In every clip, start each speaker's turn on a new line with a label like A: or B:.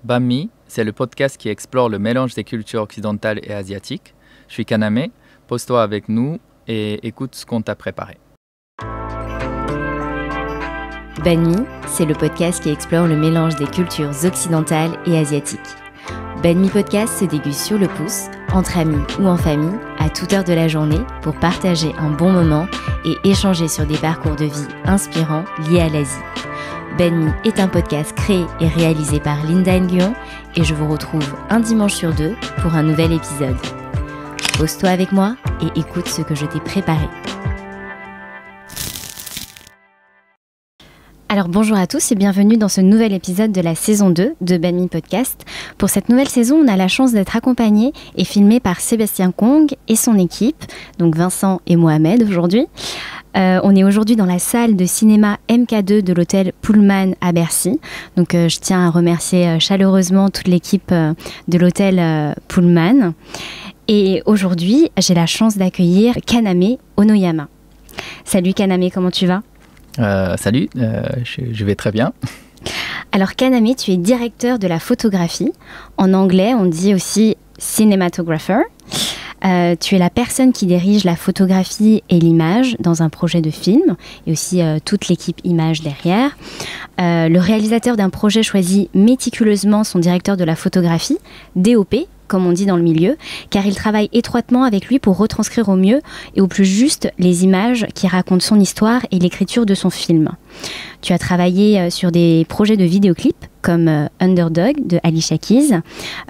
A: Bami, c'est le podcast qui explore le mélange des cultures occidentales et asiatiques. Je suis Kaname, pose-toi avec nous et écoute ce qu'on t'a préparé.
B: Bami, c'est le podcast qui explore le mélange des cultures occidentales et asiatiques. Bami Podcast se déguste sur le pouce, entre amis ou en famille, à toute heure de la journée, pour partager un bon moment et échanger sur des parcours de vie inspirants liés à l'Asie. Bami est un podcast créé et réalisé par Linda Nguyen et je vous retrouve un dimanche sur deux pour un nouvel épisode. Pose-toi avec moi et écoute ce que je t'ai préparé. Alors bonjour à tous et bienvenue dans ce nouvel épisode de la saison 2 de Bami Podcast. Pour cette nouvelle saison, on a la chance d'être accompagné et filmé par Sébastien Kong et son équipe, donc Vincent et Mohamed aujourd'hui. On est aujourd'hui dans la salle de cinéma MK2 de l'hôtel Pullman à Bercy. Donc je tiens à remercier chaleureusement toute l'équipe de l'hôtel Pullman. Et aujourd'hui, j'ai la chance d'accueillir Kaname Onoyama. Salut Kaname, comment tu vas ?
A: Salut, je vais très bien.
B: Alors Kaname, tu es directeur de la photographie. En anglais, on dit aussi cinematographer. Tu es la personne qui dirige la photographie et l'image dans un projet de film et aussi toute l'équipe image derrière. Le réalisateur d'un projet choisit méticuleusement son directeur de la photographie, DOP, comme on dit dans le milieu, car il travaille étroitement avec lui pour retranscrire au mieux et au plus juste les images qui racontent son histoire et l'écriture de son film. Tu as travaillé sur des projets de vidéoclips comme Underdog de Alicia Keys,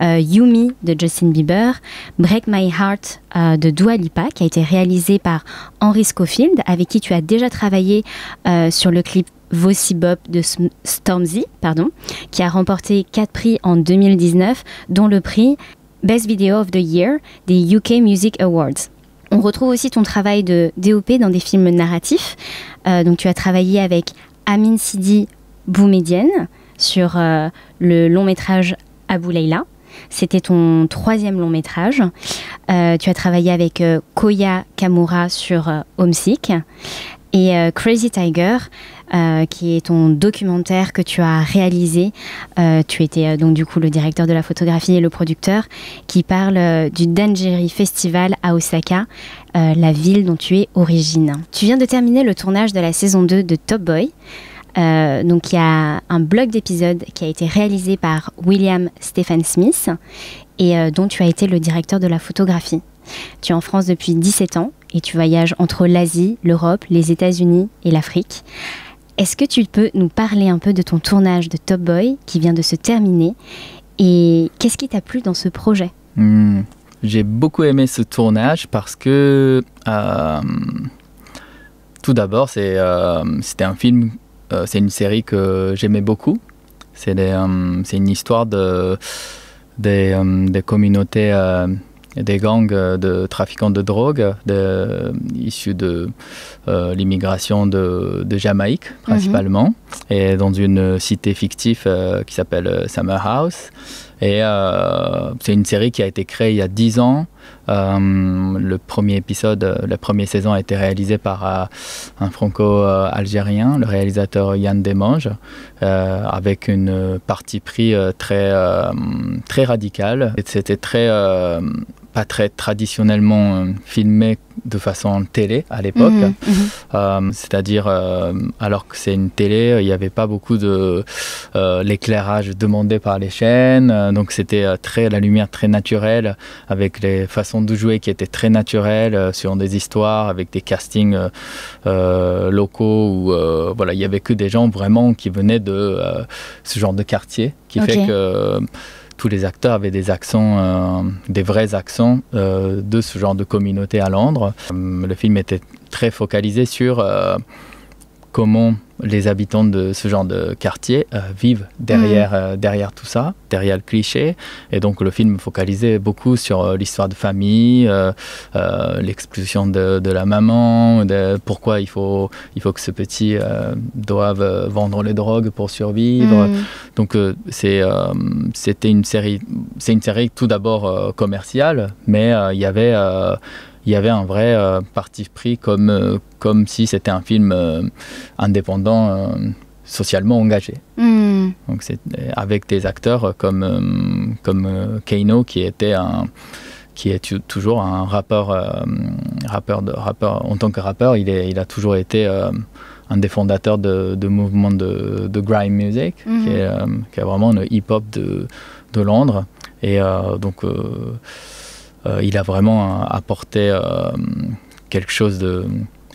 B: Yumi de Justin Bieber, Break My Heart de Dua Lipa qui a été réalisé par Henry Scofield avec qui tu as déjà travaillé sur le clip Vossy Bop de Stormzy, qui a remporté 4 prix en 2019, dont le prix Best Video of the Year des UK Music Awards. On retrouve aussi ton travail de DOP dans des films narratifs. Donc tu as travaillé avec Amin Sidi Boumedienne sur le long métrage Abou Leila. C'était ton 3e long métrage. Tu as travaillé avec Koya Kamura sur Homesick. Et Crazy Tiger, qui est ton documentaire que tu as réalisé. Tu étais donc du coup le directeur de la photographie et le producteur, qui parle du Danjiri Festival à Osaka, la ville dont tu es origine. Tu viens de terminer le tournage de la saison 2 de Top Boy. Donc il y a un bloc d'épisodes qui a été réalisé par William Stephen Smith et dont tu as été le directeur de la photographie. Tu es en France depuis 17 ans et tu voyages entre l'Asie, l'Europe, les États-Unis et l'Afrique. Est-ce que tu peux nous parler un peu de ton tournage de Top Boy qui vient de se terminer et qu'est-ce qui t'a plu dans ce projet ?
A: J'ai beaucoup aimé ce tournage parce que tout d'abord c'était un film, c'est une série que j'aimais beaucoup. C'est une histoire des communautés, des gangs de trafiquants de drogue issus de l'immigration de Jamaïque principalement, et dans une cité fictive qui s'appelle Summer House. Et c'est une série qui a été créée il y a 10 ans. Le premier épisode, la première saison a été réalisée par un franco-algérien, le réalisateur Yann Demange, avec une partie pris très radicale. Et c'était pas très traditionnellement filmé de façon télé à l'époque. C'est-à-dire, alors que c'est une télé, il n'y avait pas beaucoup de l'éclairage demandé par les chaînes. Donc c'était la lumière très naturelle, avec les façons de jouer qui étaient très naturelles, sur des histoires, avec des castings locaux où il n'y avait que des gens vraiment qui venaient de ce genre de quartier, qui fait que tous les acteurs avaient des accents, des vrais accents de ce genre de communauté à Londres. Le film était très focalisé sur comment les habitants de ce genre de quartier vivent derrière tout ça, derrière le cliché. Et donc le film focalisait beaucoup sur l'histoire de famille, l'explosion de la maman, pourquoi il faut que ce petit doive vendre les drogues pour survivre. Donc c'était une série tout d'abord commerciale, mais il y avait un vrai parti pris comme si c'était un film indépendant socialement engagé. Donc c'est avec des acteurs comme Kano qui est toujours un rappeur en tant que rappeur, il a toujours été un des fondateurs de mouvements de grime music, qui est vraiment le hip-hop de Londres. Et donc il a vraiment apporté quelque chose de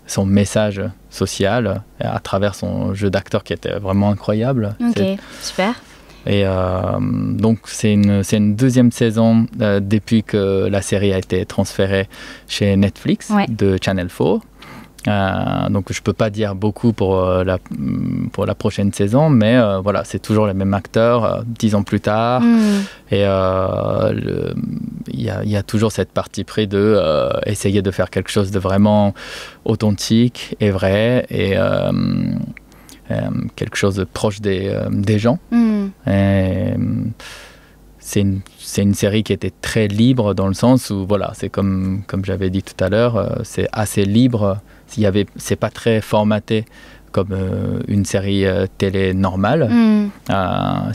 A: son message social à travers son jeu d'acteur qui était vraiment incroyable.
B: Ok, super.
A: Et donc c'est une deuxième saison depuis que la série a été transférée chez Netflix de Channel 4. Donc je peux pas dire beaucoup pour la prochaine saison, mais voilà, c'est toujours les mêmes acteurs 10 ans plus tard. Et il y a toujours cette partie pris de essayer de faire quelque chose de vraiment authentique et vrai, et quelque chose de proche des gens. Et, c'est une série qui était très libre dans le sens où, voilà, c'est comme j'avais dit tout à l'heure, c'est assez libre. C'est pas très formaté comme une série télé normale.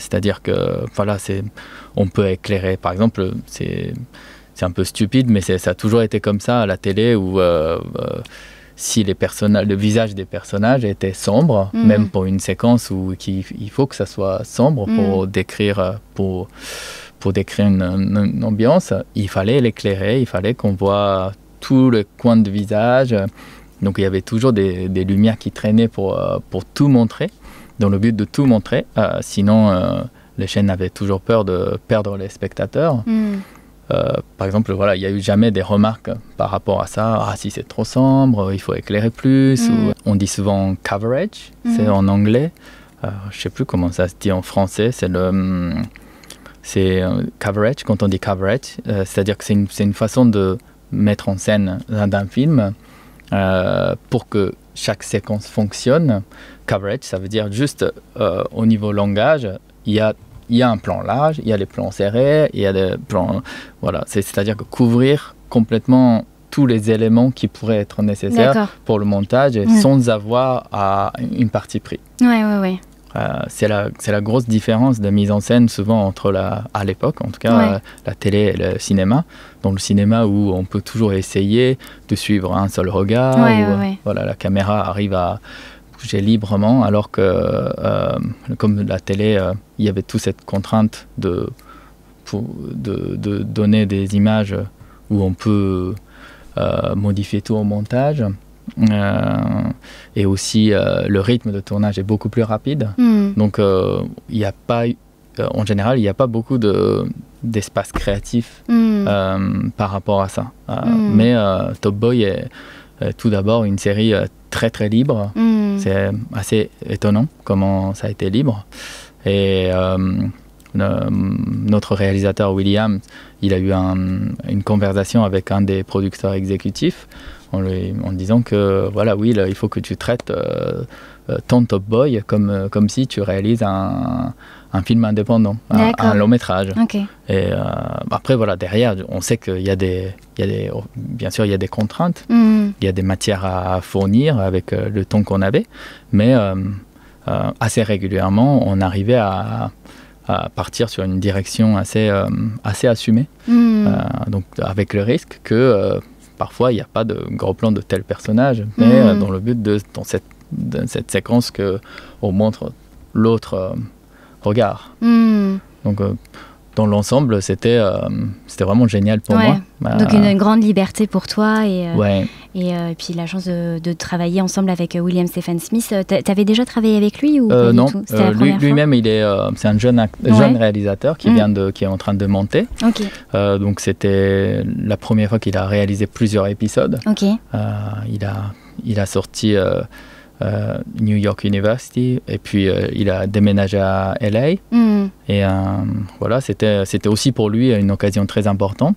A: C'est-à-dire que, voilà, on peut éclairer. Par exemple, c'est un peu stupide, mais ça a toujours été comme ça à la télé où si le visage des personnages était sombre, même pour une séquence où il faut que ça soit sombre pour décrire une ambiance, il fallait l'éclairer, il fallait qu'on voit tous les coins de visage. Donc il y avait toujours des lumières qui traînaient pour tout montrer, dans le but de tout montrer. Sinon, les chaînes avaient toujours peur de perdre les spectateurs. Par exemple, voilà, il n'y a eu jamais des remarques par rapport à ça. Ah, si c'est trop sombre, il faut éclairer plus. Ou, on dit souvent coverage, c'est en anglais. Je ne sais plus comment ça se dit en français. C'est coverage. Quand on dit coverage, c'est-à-dire que c'est une façon de mettre en scène d'un film pour que chaque séquence fonctionne. Coverage, ça veut dire juste au niveau langage, il y a un plan large, il y a des plans serrés, il y a des plans... Voilà, c'est-à-dire que couvrir complètement tous les éléments qui pourraient être nécessaires pour le montage sans avoir une partie prise.
B: Ouais.
A: C'est la grosse différence de mise en scène souvent entre à l'époque, en tout cas, la télé et le cinéma. Dans le cinéma où on peut toujours essayer de suivre un seul regard, voilà, la caméra arrive à bouger librement, alors que comme la télé, il y avait toute cette contrainte de donner des images où on peut modifier tout au montage. Et aussi le rythme de tournage est beaucoup plus rapide. Donc il n'y a pas en général il n'y a pas beaucoup d'espace créatif par rapport à ça. Mais Top Boy est tout d'abord une série très très libre. C'est assez étonnant comment ça a été libre. Et notre réalisateur William, il a eu une conversation avec un des producteurs exécutifs en disant que voilà, Will, il faut que tu traites ton Top Boy comme si tu réalises un film indépendant, un long métrage. Et après, voilà, derrière, on sait qu'il y a bien sûr, il y a des contraintes, il y a des matières à fournir avec le temps qu'on avait, mais assez régulièrement, on arrivait à partir sur une direction assez assumée, donc avec le risque que parfois il n'y a pas de gros plan de tel personnage, mais dans le but dans cette séquence qu'on montre l'autre regard. Donc dans l'ensemble, c'était vraiment génial pour moi.
B: Donc une grande liberté pour toi et puis la chance de travailler ensemble avec William Stephen Smith. T'avais déjà travaillé avec lui ou pas
A: non,
B: du tout?
A: lui-même, c'est un jeune réalisateur qui est en train de monter. Donc c'était la première fois qu'il a réalisé plusieurs épisodes. Il a sorti New York University et puis il a déménagé à LA et voilà, c'était aussi pour lui une occasion très importante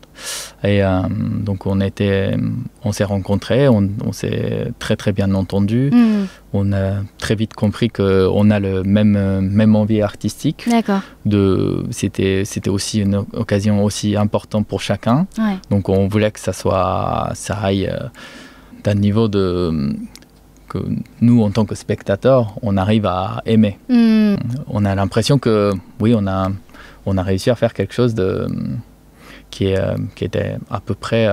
A: et donc on s'est rencontrés, on s'est très très bien entendus, on a très vite compris qu'on a le même envie artistique. C'était aussi une occasion aussi importante pour chacun, donc on voulait que ça aille d'un niveau que nous, en tant que spectateurs, on arrive à aimer. On a l'impression que, oui, on a réussi à faire quelque chose qui était à peu près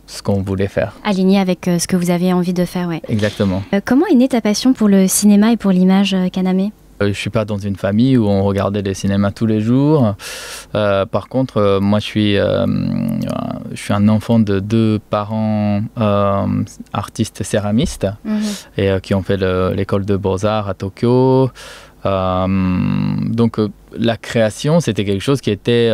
A: ce qu'on voulait faire.
B: Aligné avec ce que vous avez envie de faire, ouais.
A: Exactement.
B: Comment est née ta passion pour le cinéma et pour l'image, Kaname?
A: Je ne suis pas dans une famille où on regardait les cinémas tous les jours. Par contre, moi, je suis un enfant de 2 parents artistes céramistes et qui ont fait l'école de Beaux-Arts à Tokyo. Donc, la création, c'était quelque chose qui était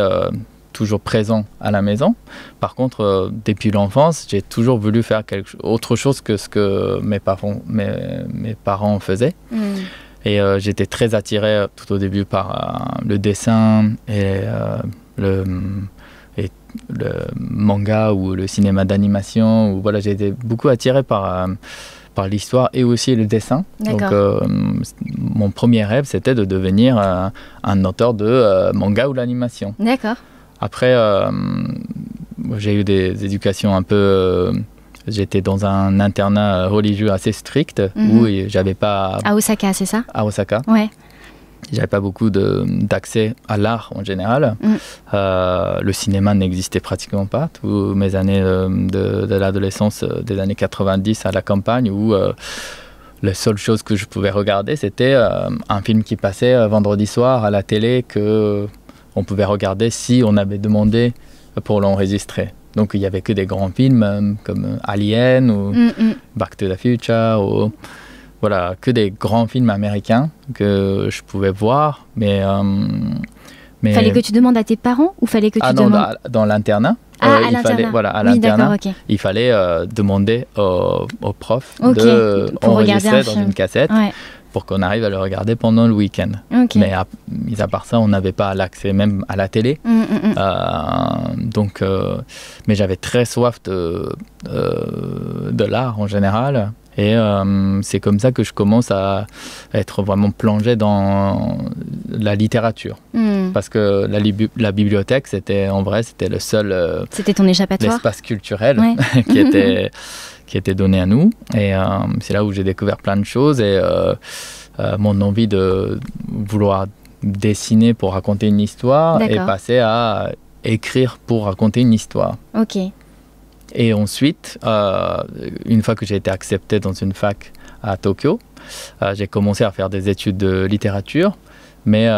A: toujours présent à la maison. Par contre, depuis l'enfance, j'ai toujours voulu faire autre chose que ce que mes parents faisaient. Et j'étais très attiré tout au début par le dessin et le manga ou le cinéma d'animation. Voilà, j'ai été beaucoup attiré par l'histoire et aussi le dessin. Donc, mon premier rêve, c'était de devenir un auteur de manga ou l'animation.
B: D'accord.
A: Après, j'ai eu des éducations un peu... J'étais dans un internat religieux assez strict où j'avais pas...
B: À Osaka, c'est ça?
A: À Osaka.
B: Ouais.
A: J'avais pas beaucoup d'accès à l'art en général. Le cinéma n'existait pratiquement pas. Toutes mes années de l'adolescence, des années 90 à la campagne, où la seule chose que je pouvais regarder, c'était un film qui passait vendredi soir à la télé qu'on pouvait regarder si on avait demandé pour l'enregistrer. Donc il n'y avait que des grands films comme Alien ou Back to the Future, ou voilà, que des grands films américains que je pouvais voir. Mais
B: fallait que tu demandes à tes parents ou fallait que tu demandes...
A: dans l'internat.
B: À l'internat.
A: Voilà, à l'internat, il fallait demander au prof d'enregistrer dans une cassette. Ouais. Pour qu'on arrive à le regarder pendant le week-end. Mais mis à part ça, on n'avait pas l'accès même à la télé. Mais j'avais très soif de l'art en général. Et c'est comme ça que je commence à être vraiment plongé dans la littérature. Parce que la bibliothèque, c'était le seul...
B: C'était ton échappatoire.
A: L'espace culturel qui était donné à nous. Et c'est là où j'ai découvert plein de choses. Et mon envie de vouloir dessiner pour raconter une histoire est passée à écrire pour raconter une histoire.
B: Ok.
A: Et ensuite, une fois que j'ai été accepté dans une fac à Tokyo, j'ai commencé à faire des études de littérature. Mais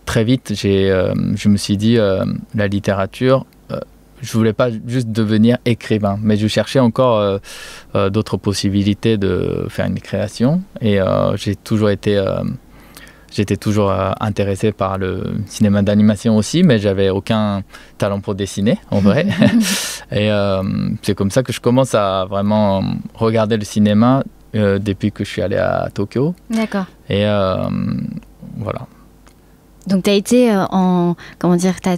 A: très vite, je me suis dit, la littérature, je ne voulais pas juste devenir écrivain, mais je cherchais encore d'autres possibilités de faire une création. Et j'étais toujours intéressé par le cinéma d'animation aussi, mais j'avais aucun talent pour dessiner, en vrai. Et c'est comme ça que je commence à vraiment regarder le cinéma depuis que je suis allé à Tokyo.
B: D'accord.
A: Et voilà.
B: Donc tu as été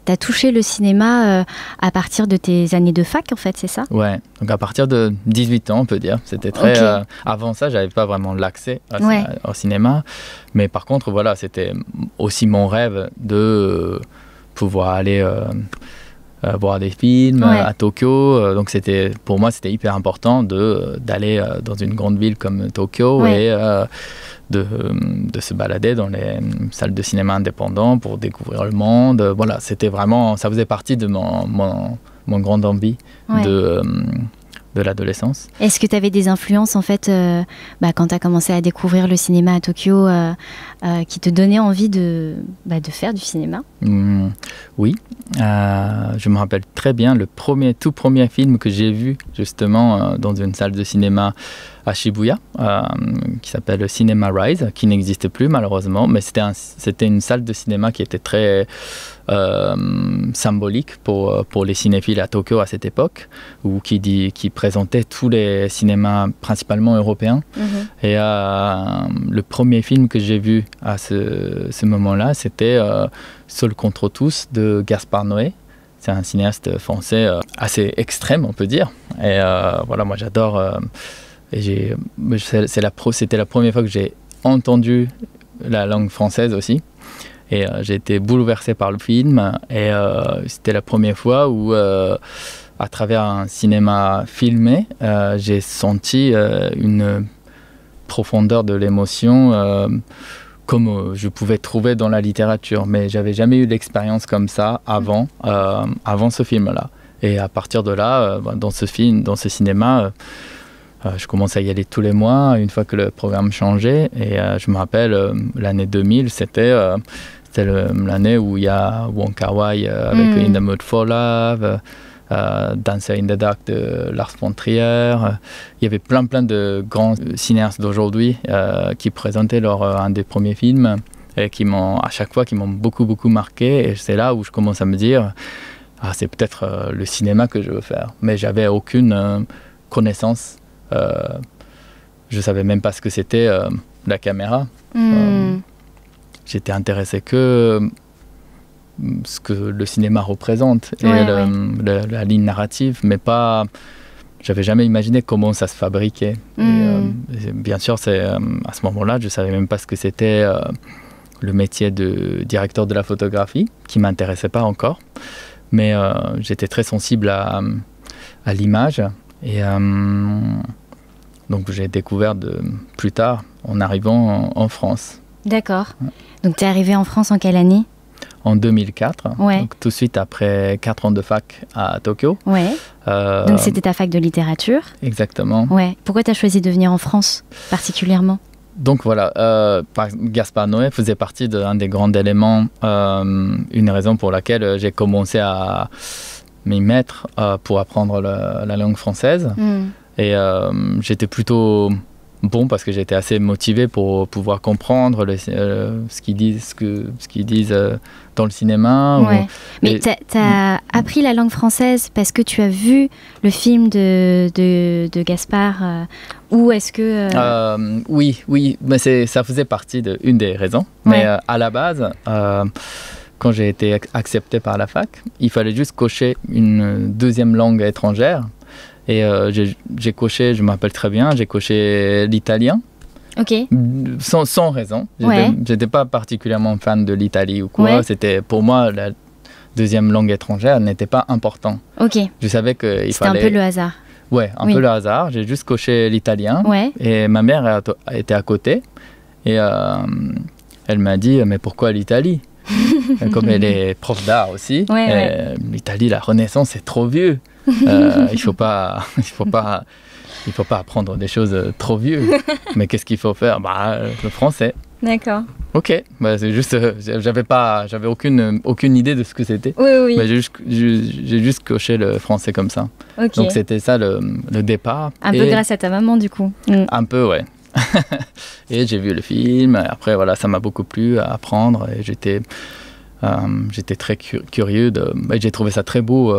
B: t'as touché le cinéma à partir de tes années de fac, en fait, c'est ça? Ouais,
A: donc à partir de 18 ans, on peut dire. C'était très... avant ça, j'avais pas vraiment l'accès au cinéma. Mais par contre, voilà, c'était aussi mon rêve de pouvoir aller voir des films à Tokyo. Donc pour moi, c'était hyper important d'aller dans une grande ville comme Tokyo et... de se balader dans les salles de cinéma indépendants pour découvrir le monde. Voilà, c'était vraiment, ça faisait partie de mon grande envie de l'adolescence.
B: Est-ce que tu avais des influences, en fait, quand tu as commencé à découvrir le cinéma à Tokyo, qui te donnaient envie de faire du cinéma?
A: Oui, je me rappelle très bien le tout premier film que j'ai vu justement dans une salle de cinéma à Shibuya, qui s'appelle Cinema Rise, qui n'existe plus malheureusement, mais c'était une salle de cinéma qui était très symbolique pour les cinéphiles à Tokyo à cette époque, qui présentait tous les cinémas principalement européens. Et le premier film que j'ai vu à ce moment-là, c'était Seul contre tous de Gaspard Noé. C'est un cinéaste français assez extrême, on peut dire. Et voilà, moi j'adore... c'était la première fois que j'ai entendu la langue française aussi. Et j'ai été bouleversé par le film. Et c'était la première fois où à travers un cinéma filmé, j'ai senti une profondeur de l'émotion comme je pouvais trouver dans la littérature. Mais j'avais jamais eu l'expérience comme ça avant ce film-là. Et à partir de là, dans ce cinéma, je commençais à y aller tous les mois, une fois que le programme changeait. Et je me rappelle, l'année 2000, c'était l'année où il y a Wong Kar-wai avec In the Mood for Love, Dancer in the Dark de Lars von Trier. Il y avait plein de grands cinéastes d'aujourd'hui qui présentaient un des premiers films et à chaque fois, qui m'ont beaucoup marqué. Et c'est là où je commence à me dire, c'est peut-être le cinéma que je veux faire. Mais j'avais aucune connaissance. Je savais même pas ce que c'était la caméra. J'étais intéressé que ce que le cinéma représente et la ligne narrative, mais pas. J'avais jamais imaginé comment ça se fabriquait. Et, bien sûr, c'est à ce moment-là, je savais même pas ce que c'était le métier de directeur de la photographie, qui m'intéressait pas encore. Mais j'étais très sensible à l'image et donc j'ai découvert plus tard en arrivant en France.
B: D'accord. Donc tu es arrivé en France en quelle année ?
A: En 2004, donc tout de suite après 4 ans de fac à Tokyo.
B: Donc c'était ta fac de littérature ? Exactement. Pourquoi tu as choisi de venir en France particulièrement ?
A: Donc voilà, Gaspard Noé faisait partie d'un des grands éléments, une raison pour laquelle j'ai commencé à m'y mettre pour apprendre la langue française. Et j'étais plutôt bon parce que j'étais assez motivé pour pouvoir comprendre ce qu'ils disent dans le cinéma.
B: Mais tu as appris la langue française parce que tu as vu le film de Gaspard ou est-ce que...
A: Oui, mais ça faisait partie d'une des raisons. Mais à la base, quand j'ai été accepté par la fac, il fallait juste cocher une deuxième langue étrangère. Et j'ai coché, je me rappelle très bien, j'ai coché l'italien. Sans raison. J'étais pas particulièrement fan de l'Italie ou quoi. C'était, pour moi, la deuxième langue étrangère n'était pas important. Je savais qu'il fallait...
B: C'était un peu le hasard.
A: Peu le hasard. J'ai juste coché l'italien. Et ma mère était à côté. Et elle m'a dit, mais pourquoi l'Italie ? Comme elle est prof d'art aussi. L'Italie, la Renaissance, c'est trop vieux. Il faut pas apprendre des choses trop vieux. Mais qu'est-ce qu'il faut faire ? Le français.
B: D'accord.
A: C'est juste, j'avais aucune idée de ce que c'était. Mais j'ai juste coché le français comme ça. Donc c'était ça le départ.
B: Un peu grâce à ta maman du coup.
A: Un peu, ouais. Et j'ai vu le film. Après voilà, ça m'a beaucoup plu à apprendre et j'étais très curieux. J'ai trouvé ça très beau,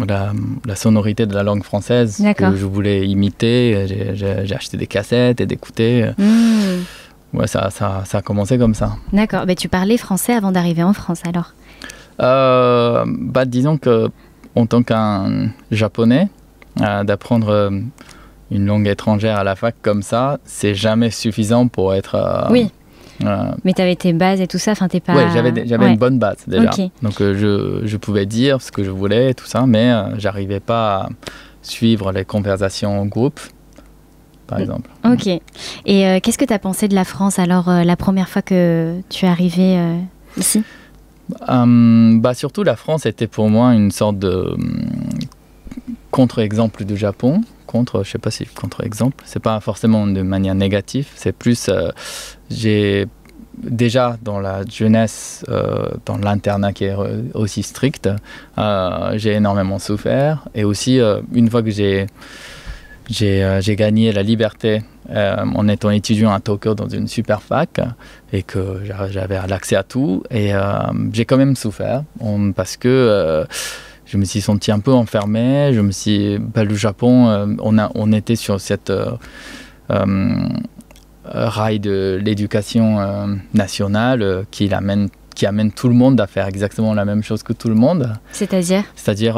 A: la sonorité de la langue française que je voulais imiter. J'ai acheté des cassettes et d'écouter. Ça a commencé comme ça.
B: D'accord. Tu parlais français avant d'arriver en France alors ?
A: Disons qu'en tant qu'un Japonais, d'apprendre une langue étrangère à la fac comme ça, c'est jamais suffisant pour être...
B: Mais tu avais tes bases et tout ça, t'es pas...
A: Oui, j'avais une bonne base déjà. Donc je pouvais dire ce que je voulais et tout ça, mais j'arrivais pas à suivre les conversations en groupe, par exemple.
B: Et qu'est-ce que tu as pensé de la France alors, la première fois que tu es arrivé ici ?
A: Surtout la France était pour moi une sorte de contre-exemple du Japon. Je sais pas si contre-exemple, c'est pas forcément de manière négative, c'est plus j'ai déjà dans la jeunesse, dans l'internat qui est aussi strict, j'ai énormément souffert et aussi une fois que j'ai gagné la liberté en étant étudiant à Tokyo dans une super fac et que j'avais l'accès à tout et j'ai quand même souffert parce que je me suis senti un peu enfermé. Le Japon, on était sur cette rail de l'éducation nationale qui amène tout le monde à faire exactement la même chose que tout le monde.
B: C'est-à-dire,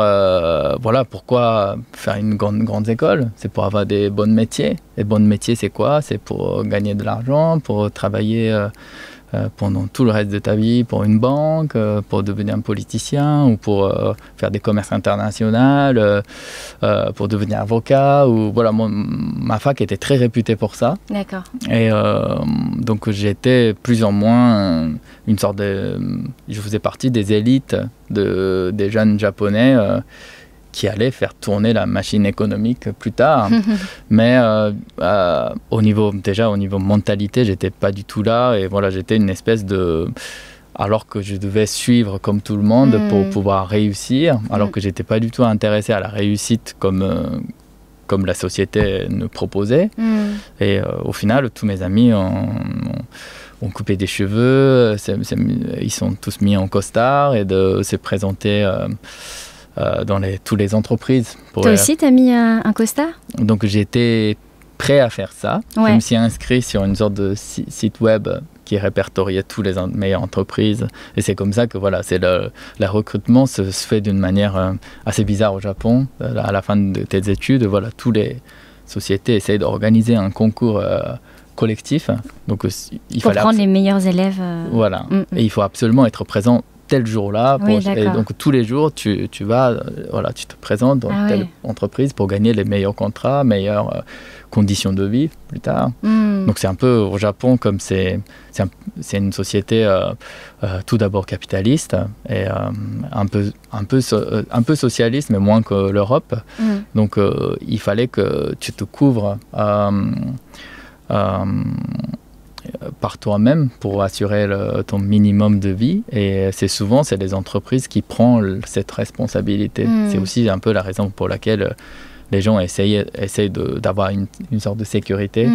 A: pourquoi faire une grande école ? C'est pour avoir des bons métiers. Les bons métiers, c'est quoi ? C'est pour gagner de l'argent, pour travailler pendant tout le reste de ta vie pour une banque, pour devenir un politicien ou pour faire des commerces internationaux, pour devenir avocat. Ou, voilà, ma fac était très réputée pour ça.
B: D'accord.
A: Et donc j'étais plus ou moins une sorte de... Je faisais partie des élites des jeunes japonais qui allaient faire tourner la machine économique plus tard. Mais au niveau mentalité, j'étais pas du tout là. Et voilà, j'étais une espèce de... Alors que je devais suivre comme tout le monde pour pouvoir réussir, alors que j'étais pas du tout intéressé à la réussite comme la société nous proposait. Et au final, tous mes amis ont coupé des cheveux, ils sont tous mis en costard et de se présenter dans toutes les entreprises.
B: Toi aussi, tu as mis un costard?
A: Donc j'étais prêt à faire ça.
B: Ouais.
A: Je me suis inscrit sur une sorte de site web qui répertoriait toutes les meilleures entreprises. Et c'est comme ça que voilà, le recrutement se fait d'une manière assez bizarre au Japon. À la fin de tes études, voilà, toutes les sociétés essayent d'organiser un concours collectif. Donc, il
B: faut prendre les meilleurs élèves.
A: Voilà. Et il faut absolument être présent tel jour-là.
B: Oui,
A: et donc, tous les jours, tu vas, voilà, tu te présentes dans telle entreprise pour gagner les meilleurs contrats, meilleures conditions de vie plus tard. Donc, c'est un peu au Japon, comme c'est une société tout d'abord capitaliste et un peu socialiste, mais moins que l'Europe. Donc, il fallait que tu te couvres par toi-même pour assurer ton minimum de vie, et c'est les entreprises qui prennent cette responsabilité. C'est aussi un peu la raison pour laquelle les gens essayent d'avoir une sorte de sécurité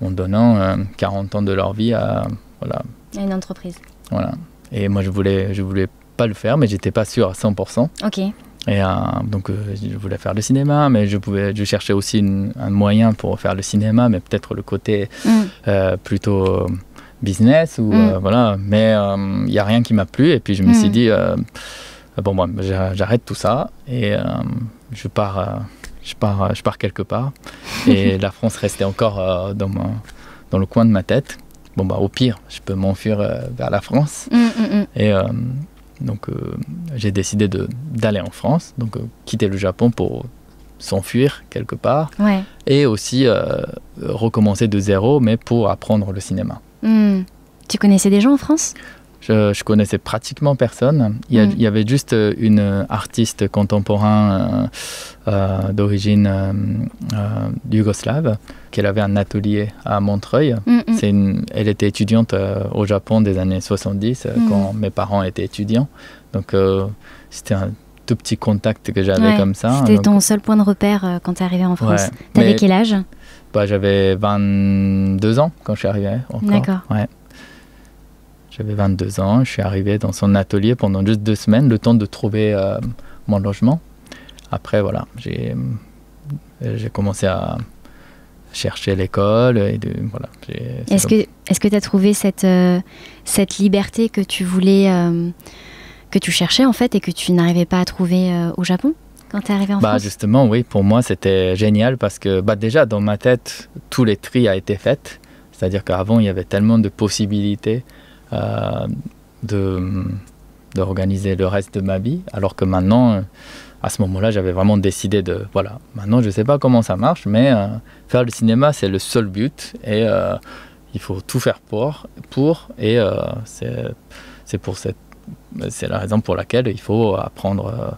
A: en donnant 40 ans de leur vie à
B: une entreprise.
A: Voilà. Et moi je voulais pas le faire, mais j'étais pas sûr à 100%.
B: Ok.
A: Et donc je voulais faire le cinéma, mais je cherchais aussi un moyen pour faire le cinéma, mais peut-être le côté plutôt business ou voilà. Mais il y a rien qui m'a plu, et puis je me suis dit bon, moi j'arrête tout ça et je pars quelque part. Et la France restait encore dans le coin de ma tête. Bon, bah au pire, je peux m'enfuir vers la France. Et donc j'ai décidé d'aller en France, donc quitter le Japon pour s'enfuir quelque part, et aussi recommencer de zéro, mais pour apprendre le cinéma.
B: Tu connaissais des gens en France ?
A: Je connaissais pratiquement personne. Il y avait juste une artiste contemporaine d'origine yougoslave, qui avait un atelier à Montreuil. Elle était étudiante au Japon des années 70, quand mes parents étaient étudiants. Donc c'était un tout petit contact que j'avais comme ça.
B: C'était ton seul point de repère quand tu es arrivé en France. T'avais quel âge ?
A: J'avais 22 ans quand je suis arrivé.
B: D'accord.
A: Ouais. J'avais 22 ans, je suis arrivé dans son atelier pendant juste 2 semaines, le temps de trouver mon logement. Après, voilà, j'ai commencé à chercher l'école. Voilà,
B: est-ce que tu as trouvé cette liberté que tu voulais, que tu cherchais en fait, et que tu n'arrivais pas à trouver au Japon quand tu es arrivé en France ?
A: Justement, oui, pour moi c'était génial parce que déjà dans ma tête, tous les tris a été fait. C'est-à-dire qu'avant, il y avait tellement de possibilités d'organiser le reste de ma vie, alors que maintenant, à ce moment-là, j'avais vraiment décidé maintenant je ne sais pas comment ça marche, mais faire le cinéma, c'est le seul but, et il faut tout faire et c'est la raison pour laquelle il faut apprendre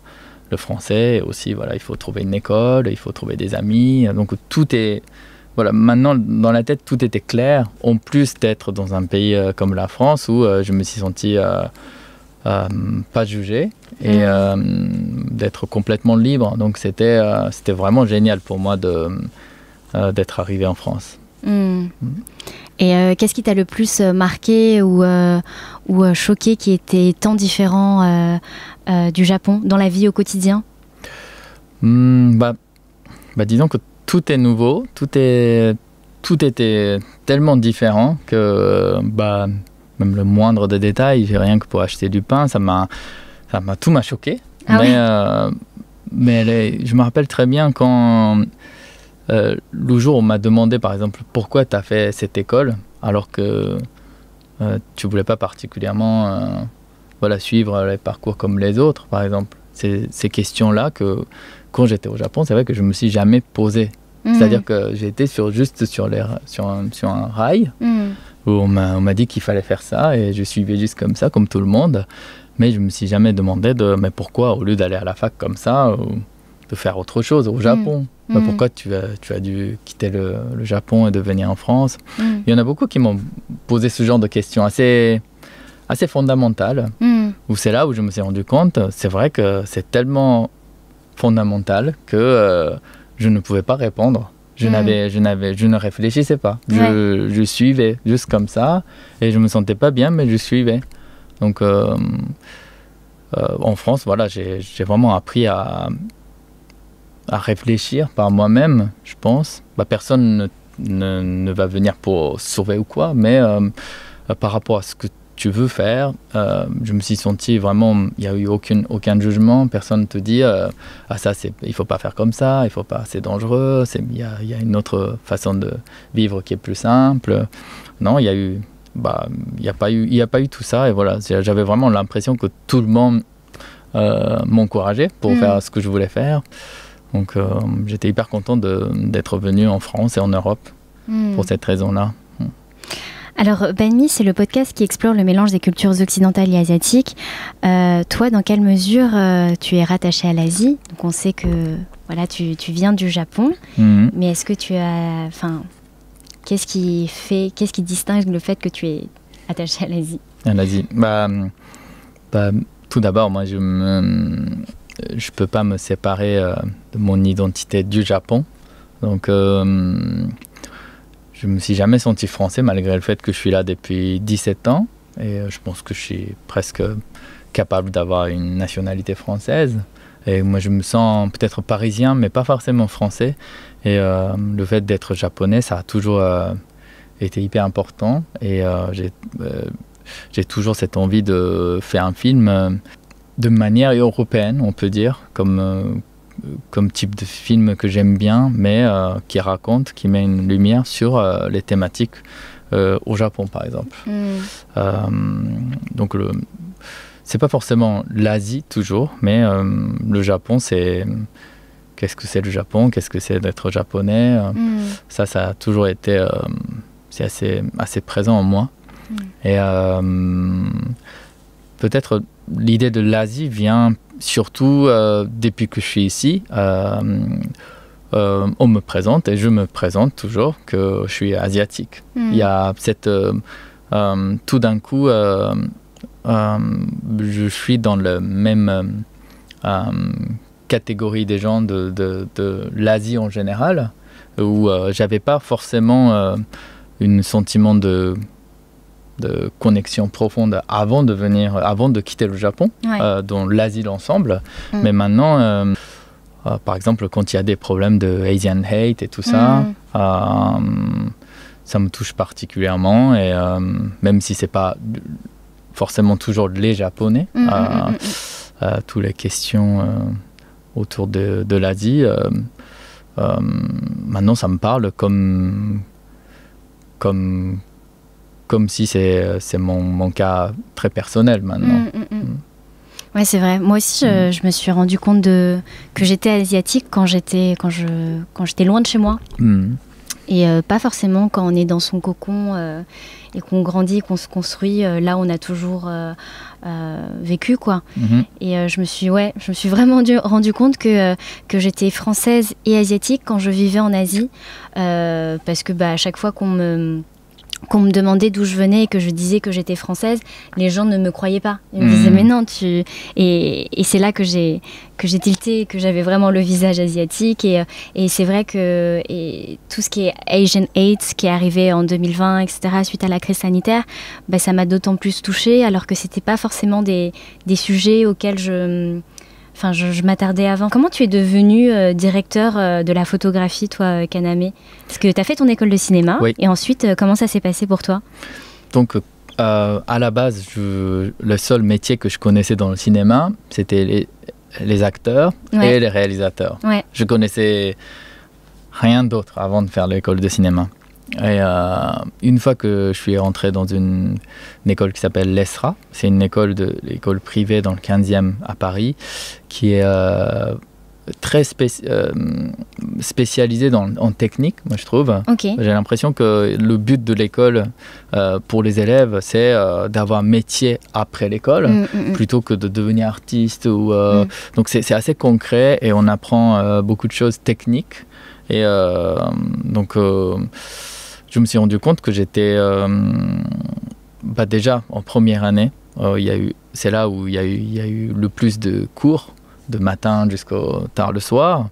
A: le français, et aussi il faut trouver une école, il faut trouver des amis, donc tout est... Voilà, maintenant, dans la tête, tout était clair, en plus d'être dans un pays comme la France, où je me suis senti pas jugé, et d'être complètement libre. Donc, c'était vraiment génial pour moi d'être arrivé en France.
B: Et qu'est-ce qui t'a le plus marqué ou choqué, qui était tant différent du Japon, dans la vie au quotidien ?
A: Disons que tout est nouveau, tout était tellement différent que même le moindre des détails, rien que pour acheter du pain, tout m'a choqué. Mais je me rappelle très bien quand le jour où on m'a demandé, par exemple, pourquoi tu as fait cette école, alors que tu voulais pas particulièrement suivre les parcours comme les autres, par exemple. C'est ces questions-là que, quand j'étais au Japon, c'est vrai que je me suis jamais posé. C'est-à-dire que j'étais juste sur un rail où on m'a dit qu'il fallait faire ça et je suivais juste comme ça, comme tout le monde. Mais je me suis jamais demandé mais pourquoi, au lieu d'aller à la fac comme ça, de faire autre chose au Japon. Mais pourquoi tu as dû quitter le Japon et de venir en France? Il y en a beaucoup qui m'ont posé ce genre de questions assez fondamentales. Où c'est là où je me suis rendu compte, c'est vrai que c'est tellement fondamental que je ne pouvais pas répondre. Je ne réfléchissais pas. Je suivais juste comme ça et je me sentais pas bien, mais je suivais. Donc en France, voilà, j'ai vraiment appris à réfléchir par moi-même, je pense. Personne ne va venir pour sauver ou quoi, mais par rapport à ce que tu veux faire, je me suis senti vraiment, il n'y a eu aucun jugement, personne ne te dit ça il faut pas faire comme ça, il faut pas, c'est dangereux, il y a une autre façon de vivre qui est plus simple. Non, il y a pas eu tout ça, et voilà, j'avais vraiment l'impression que tout le monde m'encourageait pour faire ce que je voulais faire. Donc j'étais hyper content d'être venu en France et en Europe pour cette raison-là.
B: Alors, Banh Mi, c'est le podcast qui explore le mélange des cultures occidentales et asiatiques. Toi, dans quelle mesure tu es rattaché à l'Asie? Donc, on sait que voilà, tu viens du Japon, mais est-ce que tu as... Enfin, qu'est-ce qui distingue le fait que tu es attaché à l'Asie?
A: À l'Asie, tout d'abord, moi, je peux pas me séparer de mon identité du Japon. Donc... je me suis jamais senti français malgré le fait que je suis là depuis 17 ans et je pense que je suis presque capable d'avoir une nationalité française. Et moi je me sens peut-être parisien mais pas forcément français. Et le fait d'être japonais, ça a toujours été hyper important. Et j'ai toujours cette envie de faire un film de manière européenne, on peut dire, comme type de film que j'aime bien, mais qui raconte, qui met une lumière sur les thématiques au Japon, par exemple. Donc, c'est pas forcément l'Asie toujours, mais le Japon, c'est... Qu'est-ce que c'est le Japon? Qu'est-ce que c'est d'être japonais? Ça a toujours été... c'est assez présent en moi. Et peut-être l'idée de l'Asie vient... Surtout depuis que je suis ici, on me présente et je me présente toujours que je suis asiatique. Il y a cette... tout d'un coup, je suis dans la même catégorie des gens de l'Asie en général, où j'avais pas forcément un sentiment de connexion profonde avant de quitter le Japon, dans l'Asie l'ensemble. Mais maintenant, par exemple, quand il y a des problèmes de Asian hate et tout ça, ça me touche particulièrement. Et même si c'est pas forcément toujours les Japonais, toutes les questions autour de l'Asie, maintenant ça me parle comme si c'est mon cas très personnel maintenant.
B: Ouais, c'est vrai. Moi aussi, je me suis rendu compte que j'étais asiatique quand j'étais loin de chez moi. Et pas forcément quand on est dans son cocon et qu'on grandit, qu'on se construit. Là, on a toujours vécu, quoi. Et je me suis vraiment rendu compte que j'étais française et asiatique quand je vivais en Asie. Parce que à chaque fois qu'on me demandait d'où je venais et que je disais que j'étais française, les gens ne me croyaient pas. Ils me disaient mais non, et c'est là que j'ai tilté, que j'avais vraiment le visage asiatique. Et c'est vrai que tout ce qui est Asian hate qui est arrivé en 2020, etc., suite à la crise sanitaire, ça m'a d'autant plus touchée, alors que c'était pas forcément des sujets auxquels je m'attardais avant. Comment tu es devenu directeur de la photographie, toi, Kaname? Parce que tu as fait ton école de cinéma, et ensuite, comment ça s'est passé pour toi?
A: Donc, à la base, le seul métier que je connaissais dans le cinéma, c'était les acteurs et les réalisateurs. Je connaissais rien d'autre avant de faire l'école de cinéma. Et une fois que je suis rentré dans une école qui s'appelle l'ESRA, c'est une école privée dans le 15e à Paris, qui est très spécialisée en technique, moi je trouve.
B: Okay.
A: J'ai l'impression que le but de l'école pour les élèves, c'est d'avoir un métier après l'école, plutôt que de devenir artiste. Donc c'est assez concret et on apprend beaucoup de choses techniques. Et donc je me suis rendu compte que j'étais déjà en première année, c'est là où il y a eu le plus de cours, de matin jusqu'au tard le soir,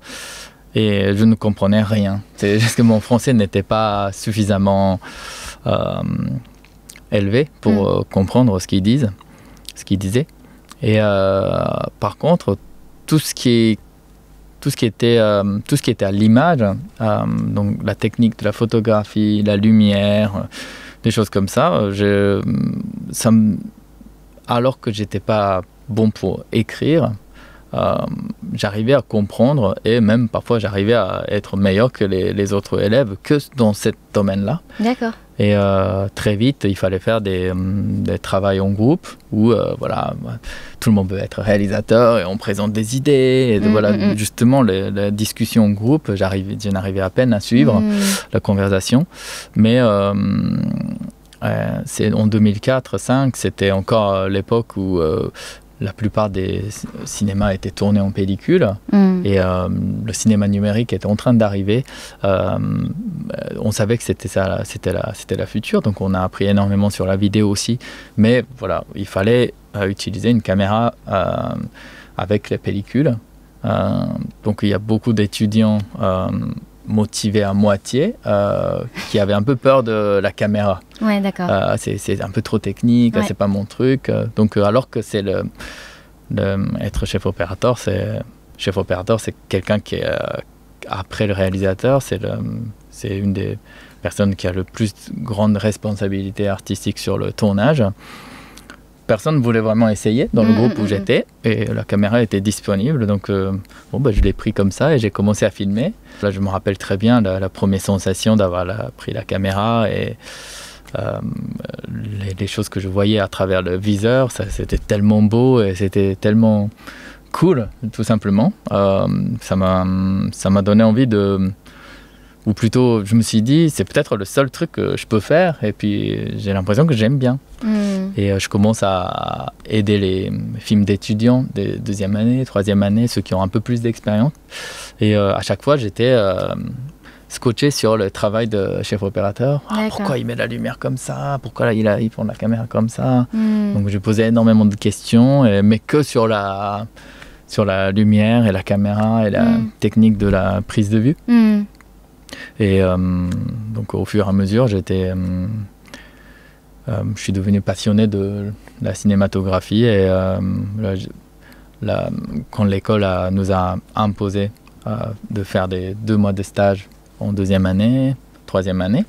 A: et je ne comprenais rien. C'est juste que mon français n'était pas suffisamment élevé pour comprendre ce qu'ils disaient. Et par contre, tout ce qui était à l'image, donc la technique de la photographie, la lumière, des choses comme ça, alors que j'étais pas bon pour écrire, j'arrivais à comprendre et même parfois j'arrivais à être meilleur que les autres élèves que dans ce domaine-là.
B: D'accord.
A: Et très vite, il fallait faire des travaux en groupe où tout le monde veut être réalisateur et on présente des idées. Et justement, la discussion en groupe, je n'arrivais à peine à suivre la conversation. Mais c'est en 2004-2005, c'était encore l'époque où la plupart des cinémas étaient tournés en pellicule et le cinéma numérique était en train d'arriver. On savait que c'était la future, donc on a appris énormément sur la vidéo aussi. Mais voilà, il fallait utiliser une caméra avec les pellicules. Donc il y a beaucoup d'étudiants motivés à moitié qui avaient un peu peur de la caméra.
B: Ouais, d'accord.
A: C'est un peu trop technique, c'est pas mon truc. Donc alors que c'est être chef opérateur, c'est quelqu'un qui est après le réalisateur, c'est une des personnes qui a le plus grande responsabilité artistique sur le tournage. Personne ne voulait vraiment essayer dans le groupe où j'étais et la caméra était disponible, donc je l'ai pris comme ça et j'ai commencé à filmer. Là, je me rappelle très bien la première sensation d'avoir pris la caméra et les choses que je voyais à travers le viseur, c'était tellement beau et c'était tellement cool, tout simplement. Ça m'a donné envie ou plutôt je me suis dit c'est peut-être le seul truc que je peux faire et puis j'ai l'impression que j'aime bien. Et je commence à aider les films d'étudiants de deuxième année, troisième année, ceux qui ont un peu plus d'expérience. Et à chaque fois j'étais scotché sur le travail de chef opérateur. Pourquoi il met la lumière comme ça, pourquoi il prend la caméra comme ça. Donc je posais énormément de questions, mais que sur la lumière et la caméra et la technique de la prise de vue. Et donc au fur et à mesure, je suis devenu passionné de la cinématographie et quand l'école nous a imposé de faire 2 mois de stage en deuxième année, troisième année,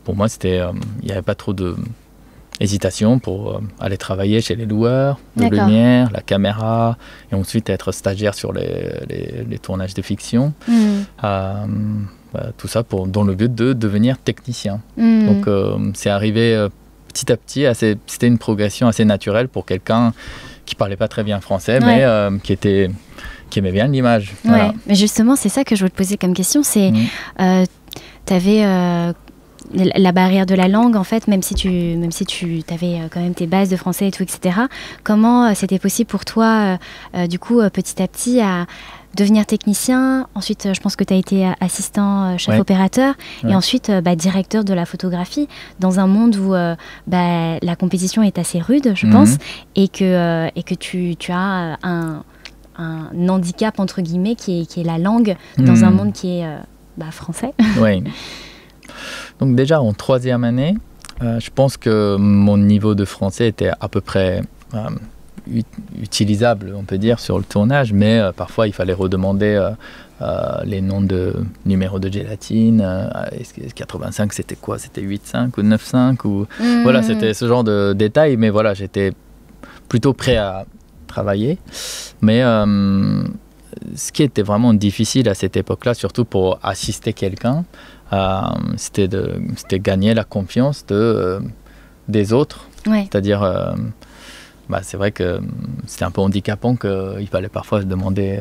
A: pour moi il n'y avait pas trop d'hésitation pour aller travailler chez les loueurs de lumière, la caméra et ensuite être stagiaire sur les tournages de fiction. Tout ça dans le but de devenir technicien. Donc c'est arrivé petit à petit, c'était une progression assez naturelle pour quelqu'un qui parlait pas très bien français, mais qui aimait bien l'image. Voilà.
B: Mais justement, c'est ça que je voulais te poser comme question, c'est tu avais la barrière de la langue, en fait, même si tu avais quand même tes bases de français et tout, etc. Comment c'était possible pour toi, du coup, petit à petit, à devenir technicien? Ensuite, je pense que tu as été assistant chef opérateur et ensuite directeur de la photographie dans un monde où la compétition est assez rude, je pense, et que tu as un handicap, entre guillemets, qui est la langue dans un monde qui est français.
A: Oui. Donc déjà, en troisième année, je pense que mon niveau de français était à peu près utilisable, on peut dire, sur le tournage, mais parfois il fallait redemander les noms de numéros de gélatine. 85, c'était quoi? C'était 8,5 ou 9,5 ou... Voilà, c'était ce genre de détails, mais voilà, j'étais plutôt prêt à travailler. Mais ce qui était vraiment difficile à cette époque-là, surtout pour assister quelqu'un, c'était gagner la confiance des autres.
B: Ouais.
A: C'est-à-dire, c'est vrai que c'était un peu handicapant qu'il fallait parfois se demander...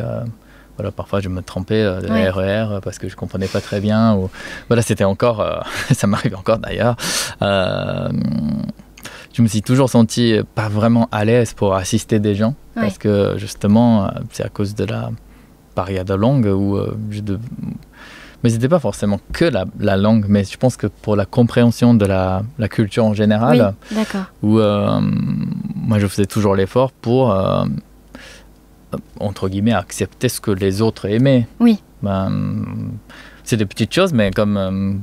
A: voilà, parfois je me trompais de RER parce que je ne comprenais pas très bien. Voilà, c'était encore... ça m'arrive encore d'ailleurs. Je me suis toujours senti pas vraiment à l'aise pour assister des gens. Parce que justement, c'est à cause de la période longue où mais ce n'était pas forcément que la langue, mais je pense que pour la compréhension de la culture en général, où moi je faisais toujours l'effort pour, entre guillemets, accepter ce que les autres aimaient.
B: Oui.
A: C'est des petites choses, mais comme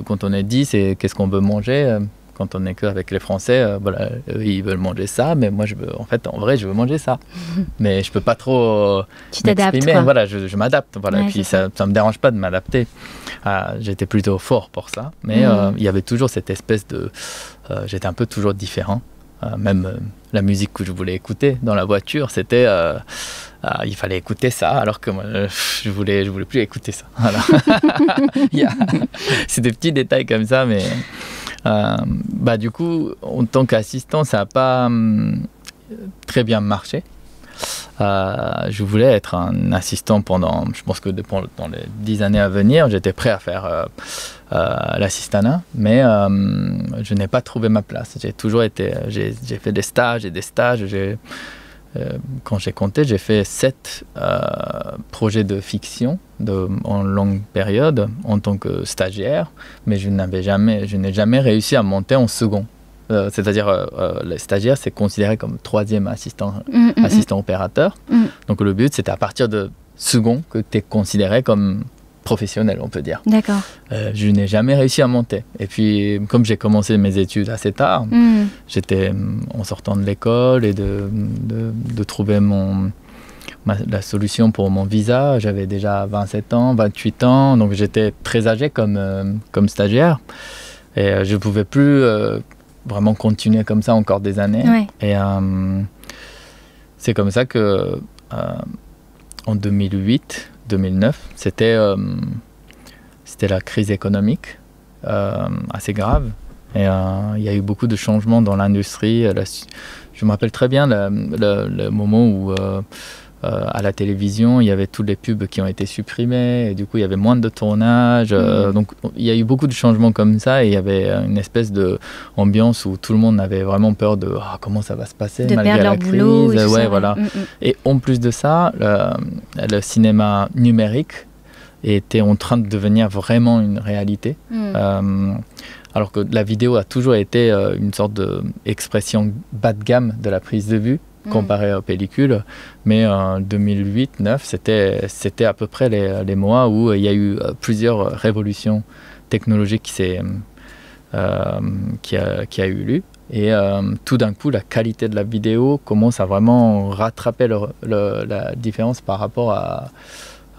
A: quand on est 10, c'est qu'est-ce qu'on veut manger quand on n'est qu'avec les Français, voilà, ils veulent manger ça, mais moi, en vrai, je veux manger ça. Mais je ne peux pas trop
B: tu t'adaptes, quoi.
A: Voilà, je m'adapte. Voilà, et puis ça ne me dérange pas de m'adapter. J'étais plutôt fort pour ça. Mais il y avait toujours cette espèce de... j'étais un peu toujours différent. Même la musique que je voulais écouter dans la voiture, c'était... il fallait écouter ça, alors que moi, je voulais plus écouter ça. Voilà. C'est des petits détails comme ça, mais... du coup, en tant qu'assistant, ça n'a pas très bien marché. Je voulais être un assistant pendant, je pense que dans les 10 années à venir, j'étais prêt à faire l'assistanat, mais je n'ai pas trouvé ma place. J'ai toujours été, j'ai fait des stages et des stages. Quand j'ai compté, j'ai fait 7 projets de fiction en longue période en tant que stagiaire, mais je n'ai jamais réussi à monter en second. C'est-à-dire, le stagiaire, c'est considéré comme 3e assistant opérateur. Donc le but, c'était à partir de second que tu es considéré comme professionnel, on peut dire.
B: D'accord.
A: Je n'ai jamais réussi à monter. Et puis, comme j'ai commencé mes études assez tard, j'étais en sortant de l'école et de trouver la solution pour mon visa. J'avais déjà 27 ans, 28 ans, donc j'étais très âgé comme stagiaire. Et je ne pouvais plus vraiment continuer comme ça encore des années.
B: Ouais.
A: Et c'est comme ça que en 2008-2009, c'était la crise économique assez grave. Et il y a eu beaucoup de changements dans l'industrie. Je me rappelle très bien le moment où à la télévision, il y avait tous les pubs qui ont été supprimés. Et du coup, il y avait moins de tournage. Donc, il y a eu beaucoup de changements comme ça. Et il y avait une espèce d'ambiance où tout le monde avait vraiment peur de comment ça va se passer
B: de
A: malgré
B: perdre
A: la
B: leur
A: crise.
B: boulot. Et
A: ouais, voilà. Et en plus de ça, le cinéma numérique était en train de devenir vraiment une réalité. Alors que la vidéo a toujours été une sorte d'expression bas de gamme de la prise de vue comparé aux pellicules. Mais en 2008-2009, c'était à peu près les mois où il y a eu plusieurs révolutions technologiques qui a eu lieu. Et tout d'un coup, la qualité de la vidéo commence à vraiment rattraper la différence par rapport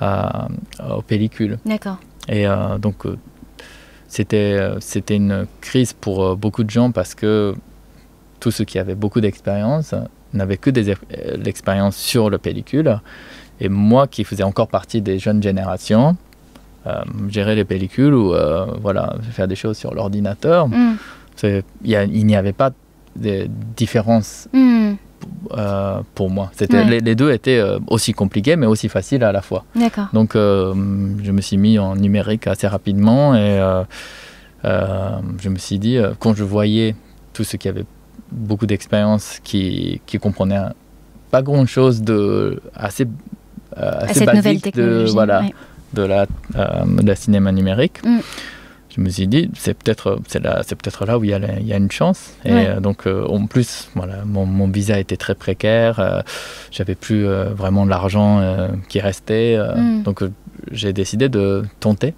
A: aux pellicules.
B: D'accord.
A: Et donc, c'était une crise pour beaucoup de gens parce que tous ceux qui avaient beaucoup d'expérience n'avaient que l'expérience sur la pellicule. Et moi, qui faisais encore partie des jeunes générations, gérer les pellicules ou faire des choses sur l'ordinateur, il n'y avait pas de différence pour moi. Les deux étaient aussi compliqués, mais aussi faciles à la fois.
B: D'accord.
A: Donc, je me suis mis en numérique assez rapidement et je me suis dit, quand je voyais tous ceux qui avaient beaucoup d'expérience, qui comprenaient pas grand-chose de assez basique de la cinéma numérique, je me suis dit, c'est peut-être là où il y a une chance. Et donc, en plus, voilà, mon visa était très précaire. J'avais plus vraiment l'argent qui restait. Donc, j'ai décidé de tenter,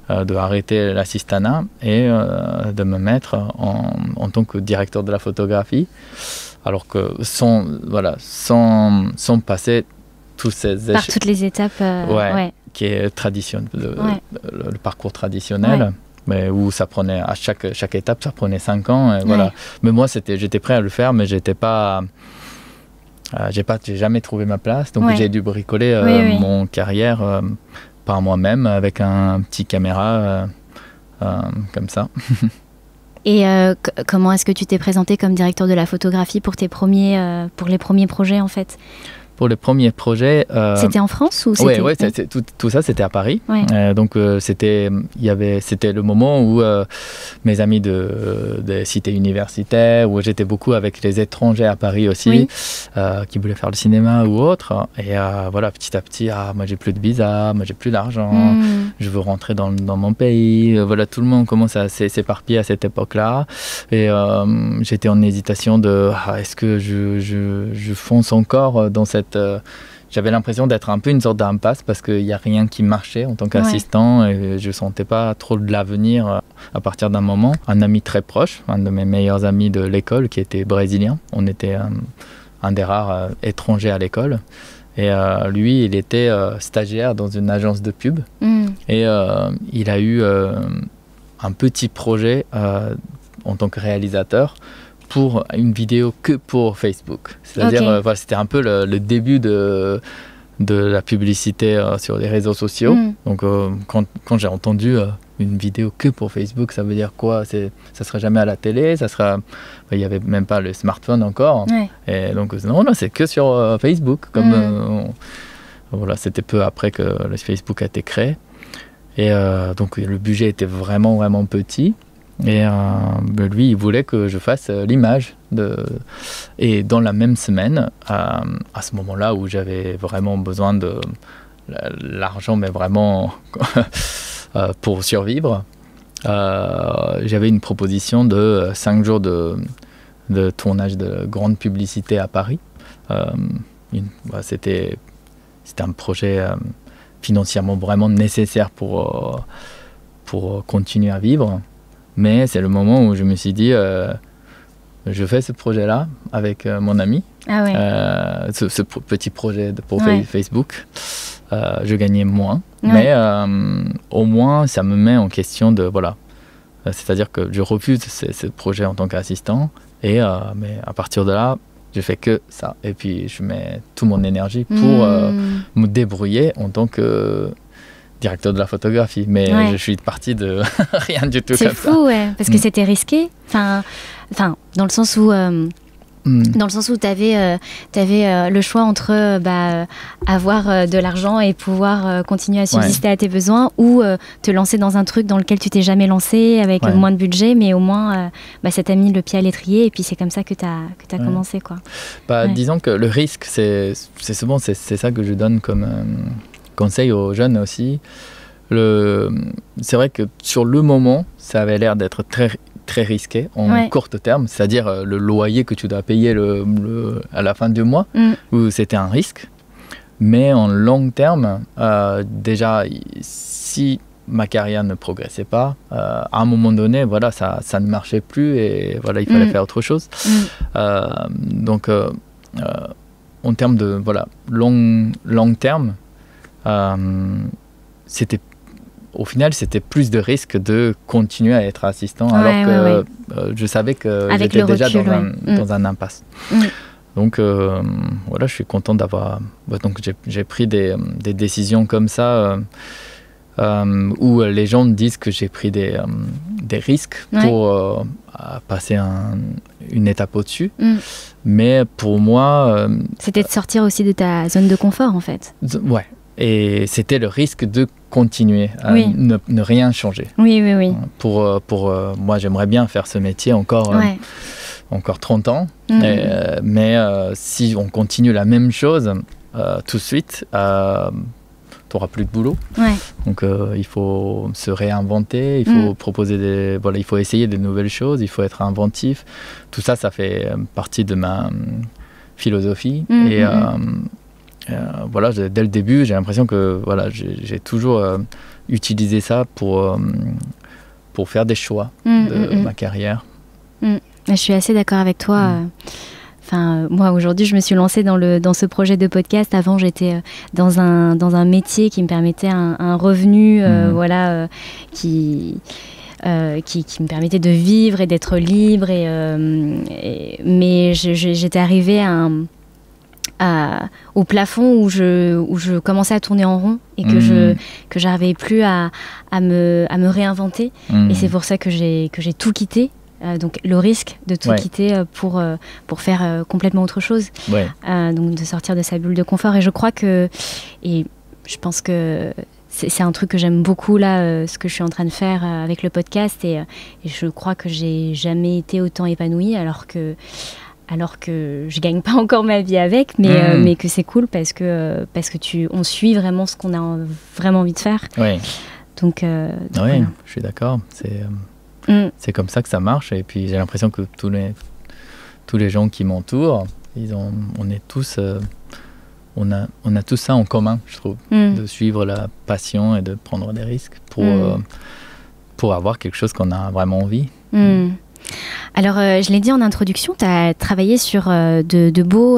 A: de arrêter l'assistanat et de me mettre en tant que directeur de la photographie. Alors que sans passer tous ces
B: par toutes les étapes.
A: Qui est traditionnel, le parcours traditionnel. Mais où ça prenait, à chaque étape, ça prenait 5 ans. Et voilà. Mais moi, j'étais prêt à le faire, mais j'étais pas j'ai jamais trouvé ma place, donc
B: Ouais.
A: j'ai dû bricoler
B: Oui.
A: mon carrière par moi-même avec un petit caméra comme ça.
B: Et comment est-ce que tu t'es présenté comme directeur de la photographie pour les premiers projets en fait?
A: Pour les premiers projets...
B: C'était en France ou
A: Oui,
B: c'était...
A: tout ça c'était à Paris.
B: Ouais.
A: Donc c'était le moment où mes amis des cités universitaires, où j'étais beaucoup avec les étrangers à Paris aussi,
B: Oui.
A: qui voulaient faire le cinéma ou autre. Et voilà, petit à petit, moi j'ai plus de visa, moi j'ai plus d'argent, je veux rentrer dans mon pays. Voilà, tout le monde commence à s'éparpiller à cette époque-là. Et j'étais en hésitation de est-ce que je fonce encore dans cette... j'avais l'impression d'être un peu une sorte d'impasse parce qu'il n'y a rien qui marchait en tant qu'assistant et je ne sentais pas trop de l'avenir à partir d'un moment. Un ami très proche, un de mes meilleurs amis de l'école qui était brésilien, on était un des rares étrangers à l'école et lui il était stagiaire dans une agence de pub et il a eu un petit projet en tant que réalisateur pour une vidéo que pour Facebook. C'est-à-dire, voilà, c'était un peu le début de la publicité sur les réseaux sociaux. Donc, quand j'ai entendu une vidéo que pour Facebook, ça veut dire quoi? Ça serait jamais à la télé, il n'y avait même pas le smartphone encore.
B: Ouais.
A: Et donc, non, c'est que sur Facebook. Voilà, c'était peu après que le Facebook a été créé. Et donc, le budget était vraiment, vraiment petit. Et lui, il voulait que je fasse l'image. Et dans la même semaine, à ce moment-là où j'avais vraiment besoin de l'argent, mais vraiment pour survivre, j'avais une proposition de 5 jours de tournage de grande publicité à Paris. C'était un projet financièrement vraiment nécessaire pour continuer à vivre. Mais c'est le moment où je me suis dit, je fais ce projet-là avec mon ami, ce petit projet pour Facebook. Je gagnais moins, mais au moins ça me met en question de voilà. C'est-à-dire que je refuse ce projet en tant qu'assistant, mais à partir de là, je fais que ça. Et puis je mets toute mon énergie pour me débrouiller en tant que directeur de la photographie, mais je suis parti de rien du tout.
B: C'est fou, parce que c'était risqué. Enfin, dans le sens où tu avais le choix entre avoir de l'argent et pouvoir continuer à subsister à tes besoins, ou te lancer dans un truc dans lequel tu t'es jamais lancé avec moins de budget, mais au moins ça t'a mis le pied à l'étrier et puis c'est comme ça que t'as commencé, quoi.
A: Disons que le risque, c'est souvent c'est ça que je donne comme conseil aux jeunes aussi. C'est vrai que sur le moment, ça avait l'air d'être très, très risqué en court terme, c'est-à-dire le loyer que tu dois payer à la fin du mois, où c'était un risque. Mais en long terme, déjà, si ma carrière ne progressait pas, à un moment donné, voilà, ça ne marchait plus et voilà, il fallait faire autre chose. Donc, en termes de long terme, au final, c'était plus de risque de continuer à être assistant, alors que je savais que j'étais déjà dans un impasse. Donc voilà, je suis content d'avoir... Donc j'ai pris des décisions comme ça où les gens disent que j'ai pris des risques pour passer une étape au-dessus. Mais pour moi...
B: c'était de sortir aussi de ta zone de confort, en fait.
A: Ouais. Et c'était le risque de continuer à ne rien changer.
B: Oui.
A: Pour moi, j'aimerais bien faire ce métier encore 30 ans. Mais si on continue la même chose tout de suite, tu n'auras plus de boulot. Donc il faut se réinventer, il faut proposer il faut essayer de nouvelles choses, il faut être inventif. Tout ça, ça fait partie de ma philosophie. Et voilà, dès le début, j'ai l'impression que voilà, j'ai toujours utilisé ça pour faire des choix de ma carrière.
B: Je suis assez d'accord avec toi. Enfin, moi, aujourd'hui, je me suis lancée dans ce projet de podcast. Avant, j'étais dans un métier qui me permettait un revenu qui me permettait de vivre et d'être libre. Mais j'étais arrivée au plafond où je commençais à tourner en rond et que j'arrivais plus à me réinventer. Et c'est pour ça que j'ai tout quitté. Donc le risque de tout quitter pour faire complètement autre chose. Donc de sortir de sa bulle de confort. Et je crois que... Et je pense que c'est un truc que j'aime beaucoup là, ce que je suis en train de faire avec le podcast. Et je crois que j'ai jamais été autant épanouie alors que je gagne pas encore ma vie avec, mais que c'est cool parce que on suit vraiment ce qu'on a vraiment envie de faire. Donc
A: voilà. Je suis d'accord. C'est comme ça que ça marche. Et puis j'ai l'impression que tous les gens qui m'entourent, on est tous, on a tout ça en commun, je trouve, de suivre la passion et de prendre des risques pour avoir quelque chose qu'on a vraiment envie.
B: Alors, je l'ai dit en introduction, tu as travaillé sur de beaux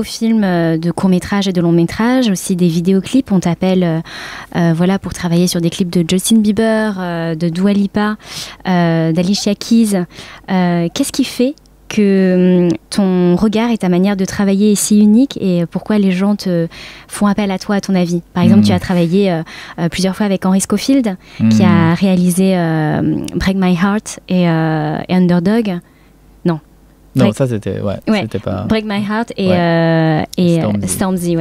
B: films de courts-métrages et de longs-métrages, aussi des vidéoclips. On t'appelle pour travailler sur des clips de Justin Bieber, de Dua Lipa, d'Alicia Keys. Qu'est-ce qui fait que ton regard et ta manière de travailler est si unique et pourquoi les gens te font appel à toi, à ton avis? Par exemple, tu as travaillé plusieurs fois avec Henry Scofield qui a réalisé Break My Heart et Underdog. Non,
A: ça c'était c'était pas...
B: Break My Heart et Stormzy.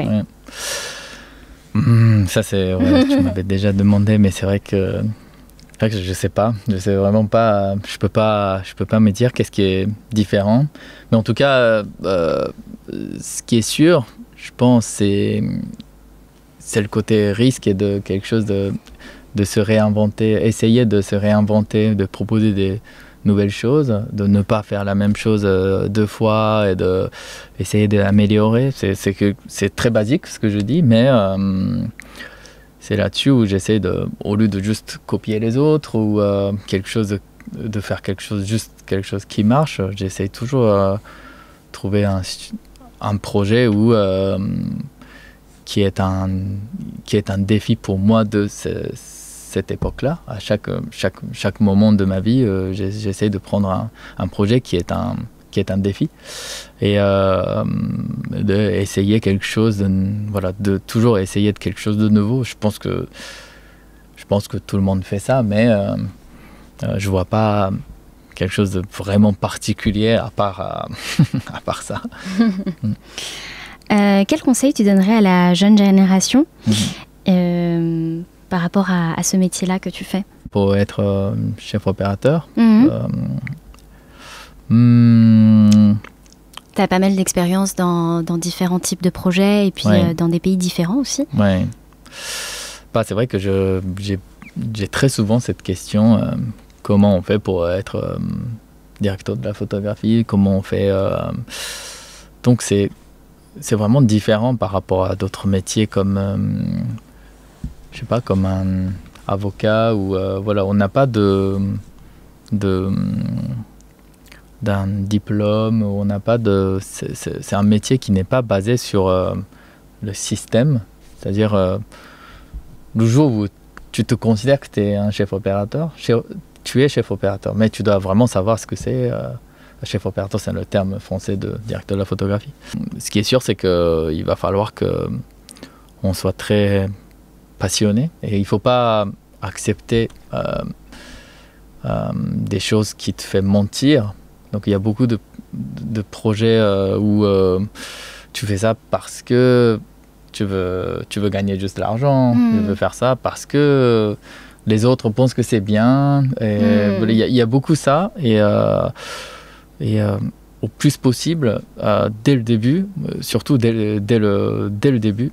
A: Ça c'est... tu m'avais déjà demandé, mais c'est vrai que je sais pas, je sais vraiment pas, je peux pas me dire qu'est-ce qui est différent. Mais en tout cas, ce qui est sûr, je pense, c'est le côté risque et de quelque chose de se réinventer, essayer de se réinventer, de proposer des nouvelles choses, de ne pas faire la même chose deux fois et de essayer d'améliorer. C'est très basique ce que je dis, mais c'est là-dessus où j'essaie au lieu de juste copier les autres ou de faire quelque chose qui marche, j'essaie toujours de trouver un projet qui est un défi pour moi de cette époque-là. À chaque moment de ma vie, j'essaie de prendre un projet qui est un défi et d'essayer quelque chose de toujours essayer de quelque chose de nouveau. Je pense que tout le monde fait ça, mais je vois pas quelque chose de vraiment particulier à part ça.
B: Quel conseil tu donnerais à la jeune génération par rapport à ce métier-là que tu fais?
A: Pour être chef opérateur,
B: tu as pas mal d'expérience dans différents types de projets et puis dans des pays différents aussi.
A: Ouais. C'est vrai que j'ai très souvent cette question, comment on fait pour être directeur de la photographie, comment on fait... Donc c'est vraiment différent par rapport à d'autres métiers comme, je sais pas, comme un avocat ou on n'a pas d'un diplôme, on n'a pas de... C'est un métier qui n'est pas basé sur le système, c'est-à-dire le jour où tu te considères que tu es un chef opérateur, tu es chef opérateur, mais tu dois vraiment savoir ce que c'est. Chef opérateur, c'est le terme français de directeur de la photographie. Ce qui est sûr, c'est qu'il va falloir qu'on soit très passionné et il ne faut pas accepter des choses qui te font mentir. Donc il y a beaucoup de projets où tu fais ça parce que tu veux gagner juste de l'argent, tu veux faire ça parce que les autres pensent que c'est bien. Il y a beaucoup ça et au plus possible, dès le début, surtout dès le début,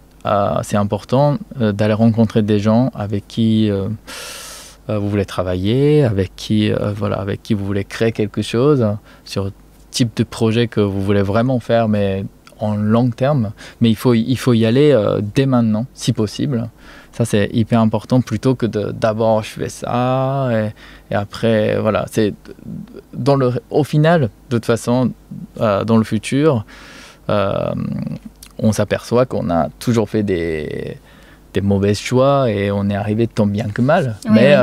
A: c'est important d'aller rencontrer des gens avec qui vous voulez travailler, avec qui vous voulez créer quelque chose, sur le type de projet que vous voulez vraiment faire, mais en long terme. Mais il faut y aller dès maintenant, si possible. Ça, c'est hyper important, plutôt que d'abord je fais ça et après, voilà. Au final, de toute façon, dans le futur, on s'aperçoit qu'on a toujours fait des mauvais choix et on est arrivé tant bien que mal. Oui, mais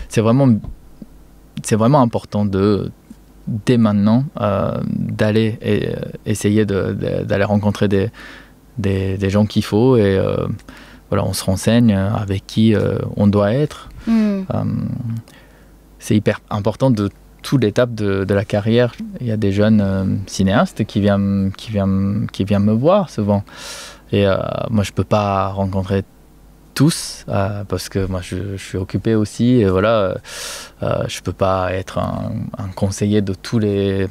A: c'est vraiment important de dès maintenant d'aller essayer d'aller rencontrer des gens qu'il faut et voilà, on se renseigne avec qui on doit être. C'est hyper important de toute l'étape de la carrière. Il y a des jeunes cinéastes qui viennent me voir souvent. Et moi, je ne peux pas rencontrer tous parce que moi, je suis occupé aussi. Et voilà, je ne peux pas être un conseiller de tous les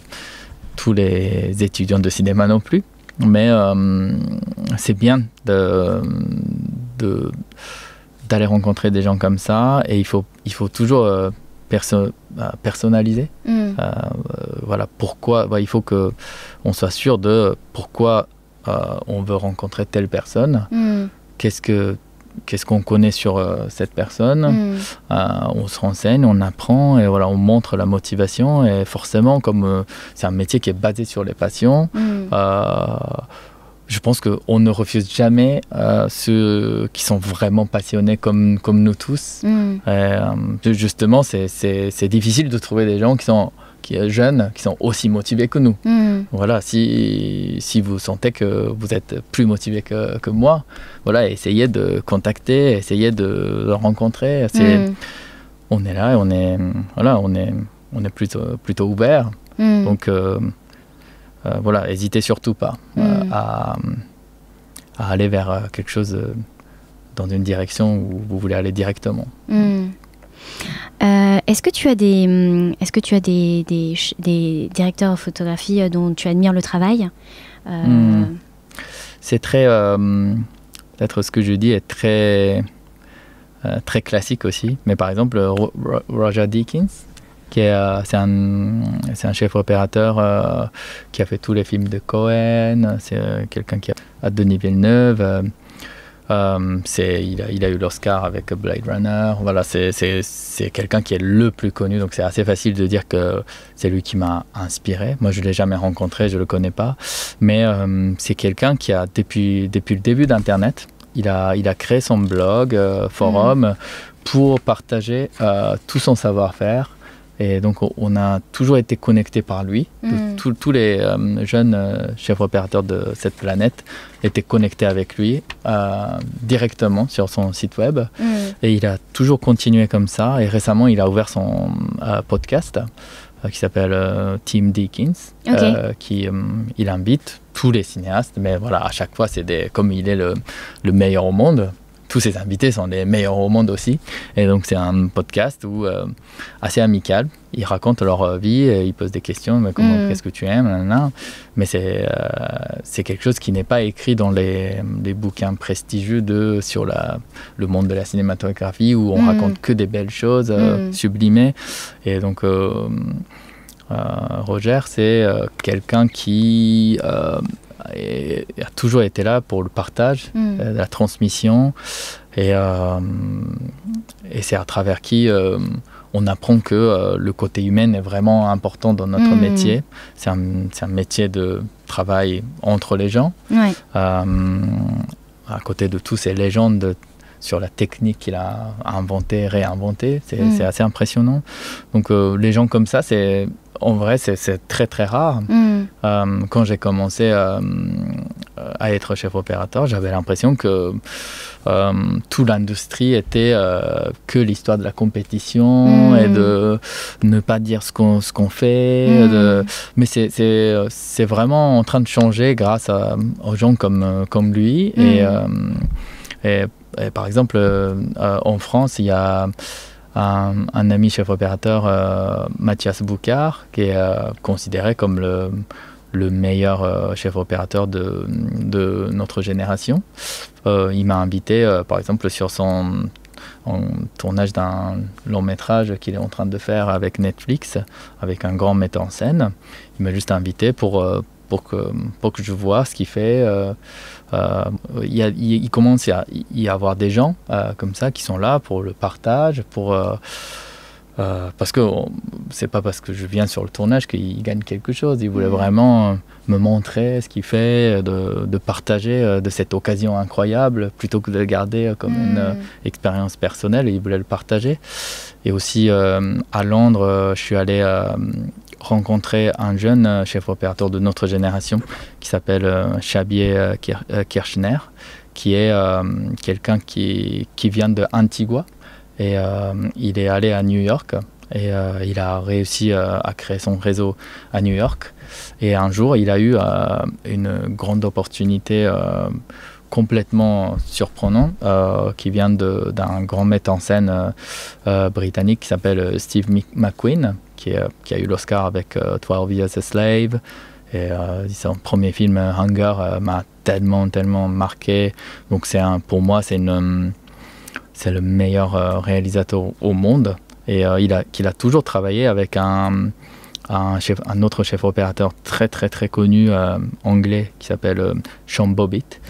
A: étudiants de cinéma non plus. Mais c'est bien d'aller rencontrer des gens comme ça. Et il faut toujours personnaliser. Voilà, pourquoi il faut qu'on soit sûr de pourquoi on veut rencontrer telle personne, qu'est-ce qu'on connaît sur cette personne, on se renseigne, on apprend et voilà, on montre la motivation et forcément comme c'est un métier qui est basé sur les passions, je pense qu'on ne refuse jamais ceux qui sont vraiment passionnés comme nous tous. Justement, c'est difficile de trouver des gens qui sont jeunes, qui sont aussi motivés que nous. Voilà, si vous sentez que vous êtes plus motivé que moi, voilà, essayez de contacter, essayez de rencontrer. On est là et on est plutôt ouvert. Donc voilà, n'hésitez surtout pas à aller vers quelque chose dans une direction où vous voulez aller directement.
B: Est-ce que tu as des directeurs de photographie dont tu admires le travail
A: C'est très... peut-être ce que je dis est très classique aussi. Mais par exemple, Roger Deakins, c'est un chef opérateur qui a fait tous les films de Cohen. C'est quelqu'un qui a Denis Villeneuve. Il a eu l'Oscar avec Blade Runner. Voilà, c'est quelqu'un qui est le plus connu, donc c'est assez facile de dire que c'est lui qui m'a inspiré. Moi, je ne l'ai jamais rencontré, je ne le connais pas, mais c'est quelqu'un qui a, depuis le début d'Internet, il a créé son blog, forum, pour partager tout son savoir-faire. Et donc, on a toujours été connectés par lui. Tous les jeunes chefs opérateurs de cette planète étaient connectés avec lui directement sur son site web. Et il a toujours continué comme ça. Et récemment, il a ouvert son podcast qui s'appelle Team Deakins, il invite tous les cinéastes. Mais voilà, à chaque fois, comme il est le meilleur au monde, tous ses invités sont les meilleurs au monde aussi. Et donc, c'est un podcast assez amical. Ils racontent leur vie, ils posent des questions. Mais qu'est-ce que tu aimes, mais c'est quelque chose qui n'est pas écrit dans les bouquins prestigieux sur le monde de la cinématographie où on raconte que des belles choses sublimées. Et donc, Roger, c'est quelqu'un qui... a toujours été là pour le partage, la transmission, et c'est à travers qui on apprend que le côté humain est vraiment important dans notre métier. C'est un métier de travail entre les gens, à côté de toutes ces légendes sur la technique qu'il a inventée, réinventée. C'est assez impressionnant. Donc les gens comme ça, en vrai, c'est très très rare. Quand j'ai commencé à être chef opérateur, j'avais l'impression que toute l'industrie était que l'histoire de la compétition et de ne pas dire ce qu'on fait. Mais c'est vraiment en train de changer grâce aux gens comme lui. Et par exemple, en France, il y a un ami chef opérateur, Mathias Boucard, qui est considéré comme le meilleur chef opérateur de notre génération. Il m'a invité, par exemple, sur son tournage d'un long métrage qu'il est en train de faire avec Netflix, avec un grand metteur en scène. Il m'a juste invité pour que je vois ce qu'il fait. Il commence à y avoir des gens comme ça qui sont là pour le partage, parce que c'est pas parce que je viens sur le tournage qu'il gagne quelque chose. Il voulait vraiment me montrer ce qu'il fait, de partager de cette occasion incroyable plutôt que de le garder comme une expérience personnelle. Il voulait le partager. Et aussi à Londres, je suis allé rencontré un jeune chef opérateur de notre génération qui s'appelle Xavier Kirchner, qui est quelqu'un qui vient de Antigua et il est allé à New York et il a réussi à créer son réseau à New York. Et un jour, il a eu une grande opportunité complètement surprenante qui vient d'un grand metteur en scène britannique qui s'appelle Steve McQueen, qui a eu l'Oscar avec 12 Years a Slave. Et son premier film, Hunger, m'a tellement marqué. Donc pour moi, c'est le meilleur réalisateur au monde. Et il a toujours travaillé avec un autre chef opérateur très connu anglais qui s'appelle Sean Bobbitt,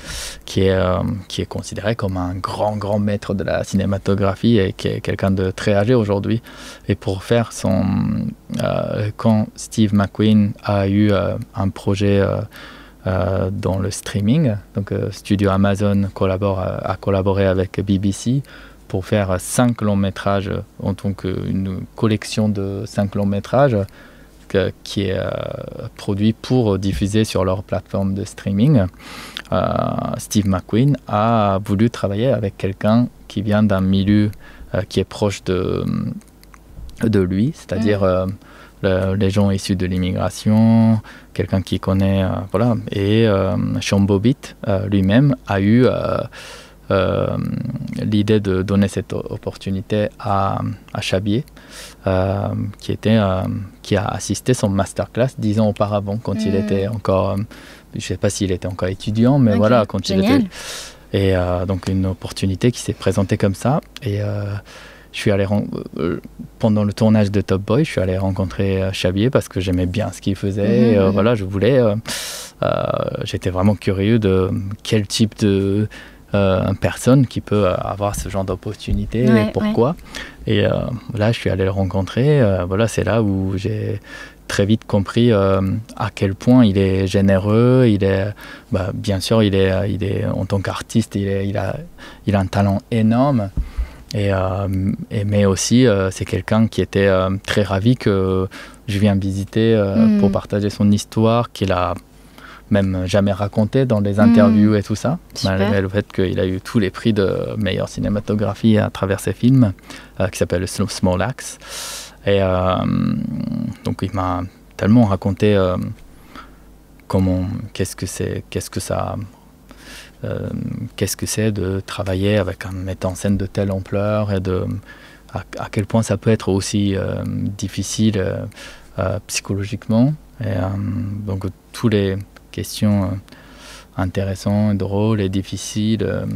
A: qui est considéré comme un grand maître de la cinématographie et qui est quelqu'un de très âgé aujourd'hui. Et pour faire quand Steve McQueen a eu un projet dans le streaming, donc Studio Amazon a collaboré avec BBC pour faire 5 longs métrages en tant qu'une collection de 5 longs métrages qui est produit pour diffuser sur leur plateforme de streaming. Steve McQueen a voulu travailler avec quelqu'un qui vient d'un milieu qui est proche de lui, c'est-à-dire les gens issus de l'immigration, quelqu'un qui connaît, voilà. Et Sean Bobbitt lui-même a eu l'idée de donner cette opportunité à Xavier, qui a assisté son masterclass 10 ans auparavant, quand il était encore, je ne sais pas s'il était encore étudiant, mais voilà, quand
B: génial.
A: il était. Et donc une opportunité qui s'est présentée comme ça. Et je suis allé pendant le tournage de Top Boy, je suis allé rencontrer Xavier parce que j'aimais bien ce qu'il faisait. Voilà, je voulais. J'étais vraiment curieux de quel type de personne qui peut avoir ce genre d'opportunité et pourquoi. Et là, je suis allé le rencontrer. Voilà, c'est là où j'ai très vite compris à quel point il est généreux. Bien sûr, il est en tant qu'artiste, il a un talent énorme. Mais aussi, c'est quelqu'un qui était très ravi que je vienne visiter pour partager son histoire, qu'il a même jamais raconté dans les interviews et tout ça, malgré le fait qu'il a eu tous les prix de meilleure cinématographie à travers ses films, qui s'appelle Small Axe. Et donc il m'a tellement raconté qu'est-ce que c'est de travailler avec un metteur en scène de telle ampleur et à quel point ça peut être aussi difficile psychologiquement. Et donc toutes les questions intéressantes, drôles et difficiles,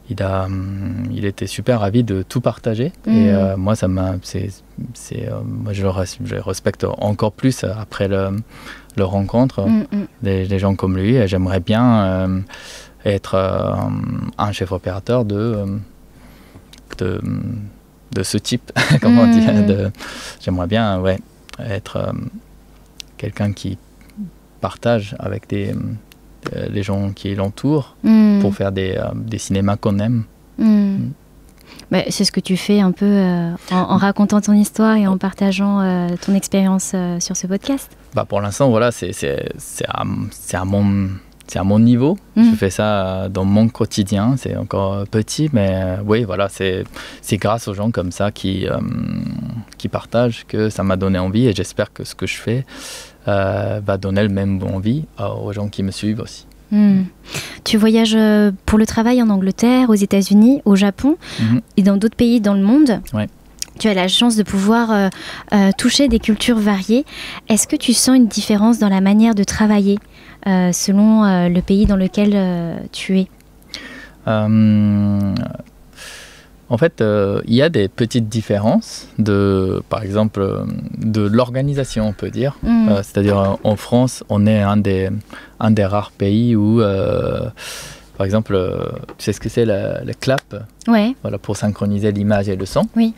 A: il était super ravi de tout partager. Et moi, moi je le respecte encore plus après le rencontre des gens comme lui. Et j'aimerais bien être un chef opérateur de ce type, comment dire. J'aimerais bien être quelqu'un qui partage avec les gens qui l'entourent pour faire des cinémas qu'on aime.
B: Bah, c'est ce que tu fais un peu en racontant ton histoire et en partageant ton expérience sur ce podcast.
A: Pour l'instant, voilà, c'est à mon niveau. Je fais ça dans mon quotidien. C'est encore petit, mais oui, voilà, c'est grâce aux gens comme ça qui partagent que ça m'a donné envie. Et j'espère que ce que je fais va donner le même envie aux gens qui me suivent aussi.
B: Tu voyages pour le travail en Angleterre, aux États-Unis, au Japon et dans d'autres pays dans le monde.
A: Ouais.
B: Tu as la chance de pouvoir toucher des cultures variées. Est-ce que tu sens une différence dans la manière de travailler selon le pays dans lequel tu es?
A: En fait, il y a des petites différences, par exemple, de l'organisation, on peut dire. C'est-à-dire, en France, on est un des rares pays où, par exemple, tu sais ce que c'est le clap?
B: Ouais.
A: Voilà, pour synchroniser l'image et le son.
B: Oui.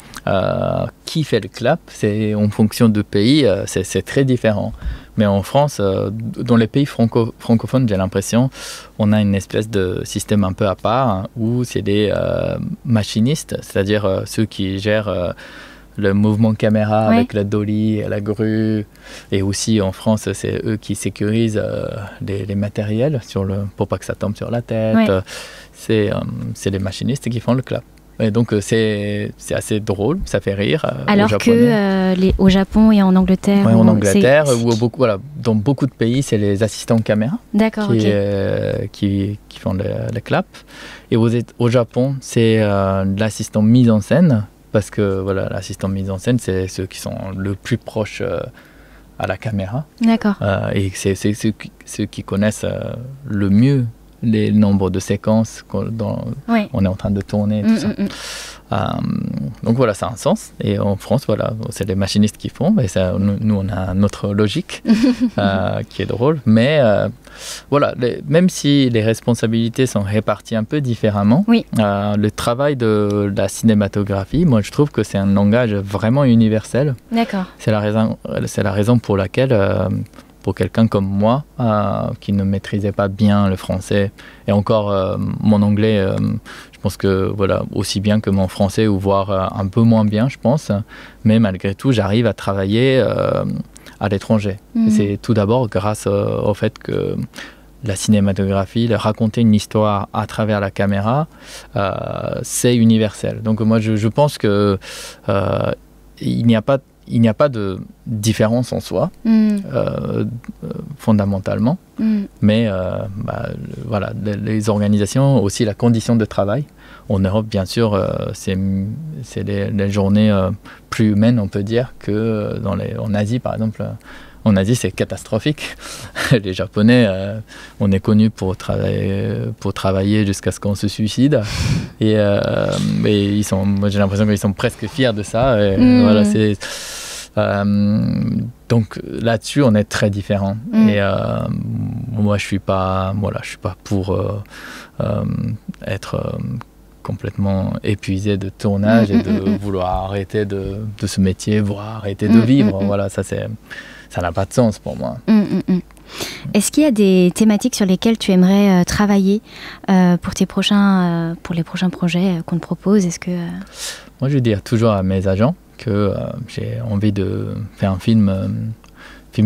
A: Qui fait le clap? C'est en fonction du pays, c'est très différent. Mais en France, dans les pays francophones, j'ai l'impression, on a une espèce de système un peu à part où c'est des machinistes, c'est-à-dire ceux qui gèrent le mouvement caméra avec la dolly, la grue. Et aussi en France, c'est eux qui sécurisent les matériels pour pas que ça tombe sur la tête. C'est les machinistes qui font le clap. Et donc c'est assez drôle, ça fait rire.
B: Alors que au Japon et en Angleterre.
A: En Angleterre, dans beaucoup de pays, c'est les assistants caméra qui font le clap. Et au Japon, c'est l'assistant mise en scène, parce que l'assistant mise en scène, c'est ceux qui sont le plus proches à la caméra.
B: D'accord.
A: Et c'est ceux qui connaissent le mieux les nombres de séquences on est en train de tourner et tout ça. Donc voilà, ça a un sens. Et en France, c'est les machinistes qui font. Et ça, nous, on a notre logique qui est drôle. Mais même si les responsabilités sont réparties un peu différemment, le travail de la cinématographie, moi, je trouve que c'est un langage vraiment universel.
B: D'accord.
A: C'est la raison pour laquelle... pour quelqu'un comme moi, qui ne maîtrisait pas bien le français, et encore mon anglais, je pense que aussi bien que mon français, ou voire un peu moins bien, je pense, mais malgré tout, j'arrive à travailler à l'étranger. Et c'est tout d'abord grâce au fait que la cinématographie, raconter une histoire à travers la caméra, c'est universel. Donc moi, je pense que il n'y a pas de différence en soi, fondamentalement, mais les organisations, aussi la condition de travail. En Europe, bien sûr, c'est les journées plus humaines, on peut dire, que en Asie, par exemple. En Asie, c'est catastrophique. Les Japonais, on est connus pour travailler jusqu'à ce qu'on se suicide. Et moi, j'ai l'impression qu'ils sont presque fiers de ça. Et donc là-dessus, on est très différents. Et moi, je suis pas pour être complètement épuisé de tournage et de vouloir arrêter de ce métier, voire arrêter de vivre. Ça n'a pas de sens pour moi.
B: Est-ce qu'il y a des thématiques sur lesquelles tu aimerais travailler pour les prochains projets qu'on te propose?
A: Moi, je dis toujours à mes agents que j'ai envie de faire un film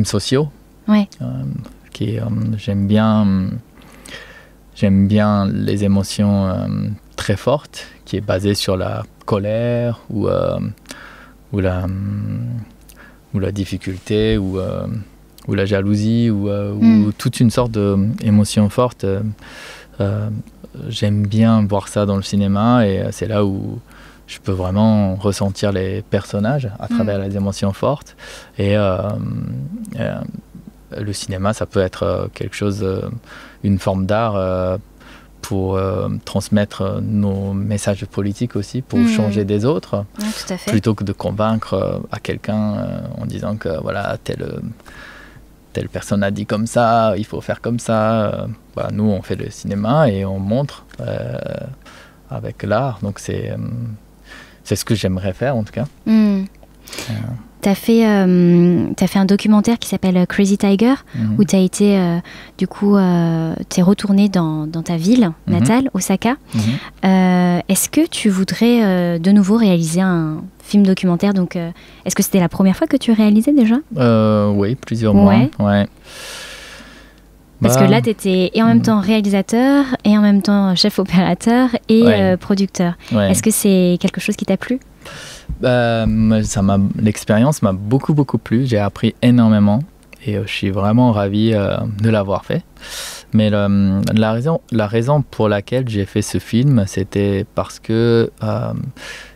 A: sociaux. J'aime bien les émotions très fortes, qui est basée sur la colère ou la difficulté ou la jalousie ou toute une sorte d'émotion forte. J'aime bien voir ça dans le cinéma, et c'est là où je peux vraiment ressentir les personnages à travers les émotions fortes. Et le cinéma, ça peut être quelque chose, une forme d'art pour transmettre nos messages politiques aussi, pour changer des autres,
B: tout à fait.
A: Plutôt que de convaincre à quelqu'un en disant que telle personne a dit comme ça, il faut faire comme ça. Nous, on fait le cinéma et on montre avec l'art. Donc c'est ce que j'aimerais faire, en tout cas.
B: Tu as fait un documentaire qui s'appelle Crazy Tiger, où tu as été, t'es retourné dans ta ville natale, Osaka. Est-ce que tu voudrais de nouveau réaliser un film documentaire? Donc, est-ce que c'était la première fois que tu réalisais déjà?
A: Oui, plusieurs mois. Ouais.
B: Parce que là, tu étais et en même temps réalisateur, et en même temps chef opérateur et producteur. Est-ce que c'est quelque chose qui t'a plu?
A: L'expérience m'a beaucoup plu. J'ai appris énormément et je suis vraiment ravi de l'avoir fait. Mais la raison pour laquelle j'ai fait ce film, c'était parce que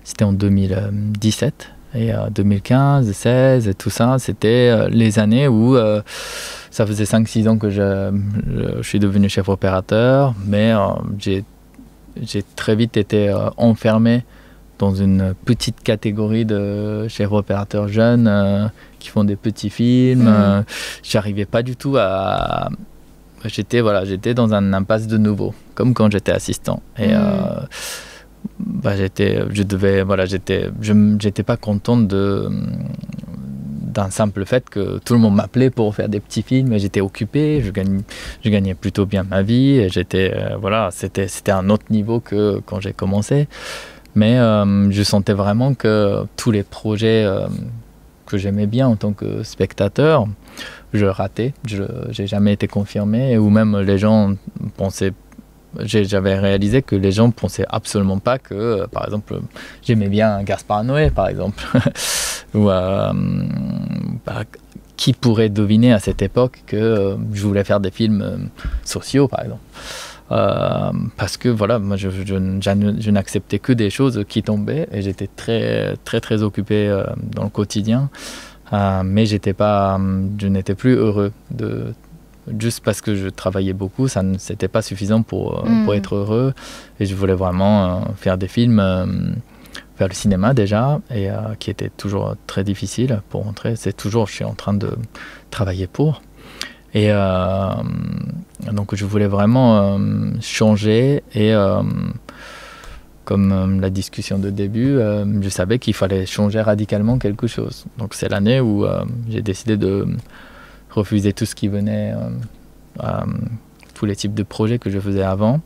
A: c'était en 2017 et 2015, 2016 et tout ça, c'était les années où ça faisait 5-6 ans que je suis devenu chef opérateur, mais j'ai très vite été enfermé dans une petite catégorie de chefs opérateurs jeunes qui font des petits films. J'arrivais pas du tout à... J'étais dans un impasse de nouveau, comme quand j'étais assistant. Et j'étais pas content d'un simple fait que tout le monde m'appelait pour faire des petits films, et j'étais occupé, je gagnais plutôt bien ma vie, et c'était un autre niveau que quand j'ai commencé. Mais je sentais vraiment que tous les projets que j'aimais bien en tant que spectateur, je ratais. Je n'ai jamais été confirmé. Ou même les gens pensaient... J'avais réalisé que les gens pensaient absolument pas que, par exemple, j'aimais bien Gaspard Noé, par exemple. Ou qui pourrait deviner à cette époque que je voulais faire des films sociaux, par exemple. Parce que voilà, moi je n'acceptais que des choses qui tombaient et j'étais très occupé dans le quotidien, mais je n'étais plus heureux juste parce que je travaillais beaucoup, c'était pas suffisant pour être heureux, et je voulais vraiment faire des films, faire le cinéma déjà, et qui était toujours très difficile pour entrer. C'est toujours, je suis en train de travailler pour. Et donc je voulais vraiment changer, et comme la discussion de début, je savais qu'il fallait changer radicalement quelque chose. Donc c'est l'année où j'ai décidé de refuser tout ce qui venait, tous les types de projets que je faisais avant,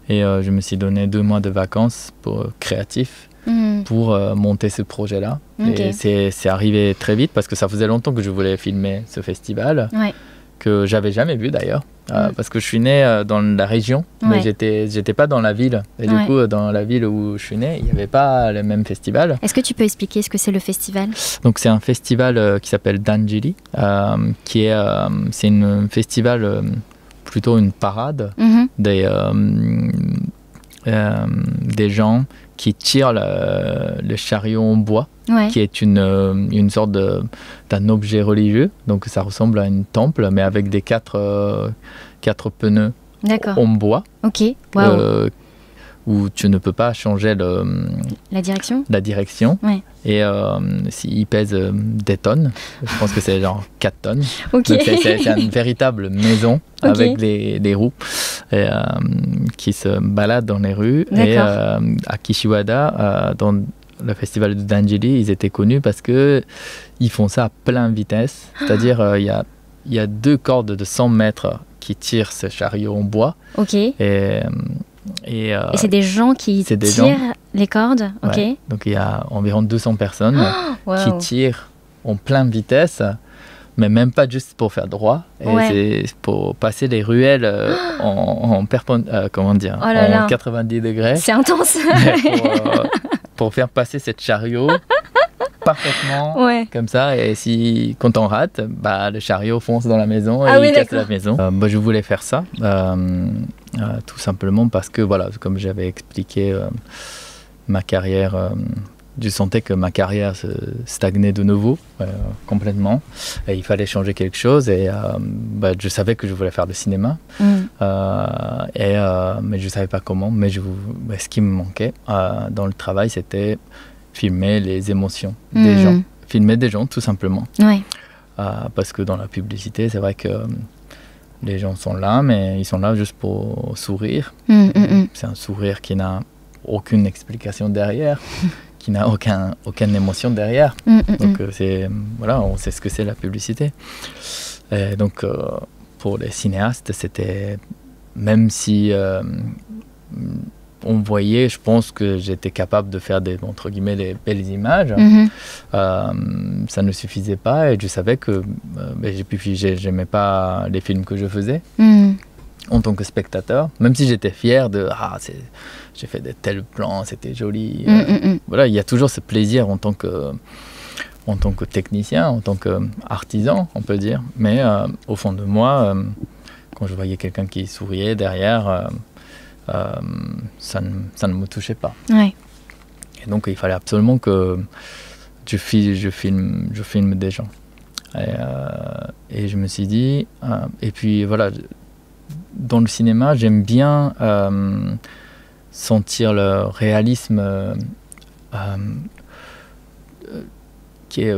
A: et je me suis donné 2 mois de vacances créatifs pour monter ce projet-là. Okay. Et c'est arrivé très vite parce que ça faisait longtemps que je voulais filmer ce festival. Ouais. Que j'avais jamais vu d'ailleurs, parce que je suis né dans la région, mais j'étais pas dans la ville. Et du coup, dans la ville où je suis né, il n'y avait pas le même festival.
B: Est-ce que tu peux expliquer ce que c'est le festival ?
A: Donc c'est un festival qui s'appelle Dangili, c'est un festival, plutôt une parade des gens qui tirent le chariot en bois, qui est une sorte d'un objet religieux. Donc ça ressemble à une temple, mais avec des quatre pneus en bois. Ok. Wow. Où tu ne peux pas changer la direction. Ouais. Et s'il pèse des tonnes, je pense que c'est genre 4 tonnes. Okay. Donc c'est une véritable maison avec des roues qui se baladent dans les rues. Et à Kishiwada, dans le festival de Dangili, ils étaient connus parce qu'ils font ça à pleine vitesse. C'est-à-dire il y a 2 cordes de 100 mètres qui tirent ce chariot en bois. Ok. Et
B: c'est des gens qui tirent les cordes.
A: Ouais. Donc il y a environ 200 personnes qui tirent en pleine vitesse, mais même pas juste pour faire droit. Et c'est pour passer les ruelles en 90 degrés.
B: C'est intense.
A: Pour faire passer cette chariot parfaitement comme ça, et quand on rate, le chariot fonce dans la maison et il casse la maison. Je voulais faire ça tout simplement parce que voilà, comme j'avais expliqué, ma carrière, je sentais que ma carrière se stagnait de nouveau complètement, et il fallait changer quelque chose, et je savais que je voulais faire du cinéma, mais je savais pas comment. Mais ce qui me manquait dans le travail, c'était filmer les émotions des gens, filmer des gens tout simplement. Parce que dans la publicité, c'est vrai que les gens sont là, mais ils sont là juste pour sourire. C'est un sourire qui n'a aucune explication derrière, qui n'a aucune émotion derrière. Donc on sait ce que c'est la publicité. Et donc pour les cinéastes, c'était, même si on voyait, je pense que j'étais capable de faire entre guillemets, des belles images. Ça ne suffisait pas, et je savais que j'aimais pas les films que je faisais en tant que spectateur, même si j'étais fier j'ai fait de tels plans, c'était joli. Voilà, il y a toujours ce plaisir en tant que technicien, en tant qu'artisan, on peut dire. Mais au fond de moi, quand je voyais quelqu'un qui souriait derrière, ça ne me touchait pas. Et donc il fallait absolument que je filme des gens. Et je me suis dit, et puis voilà, dans le cinéma, j'aime bien sentir le réalisme,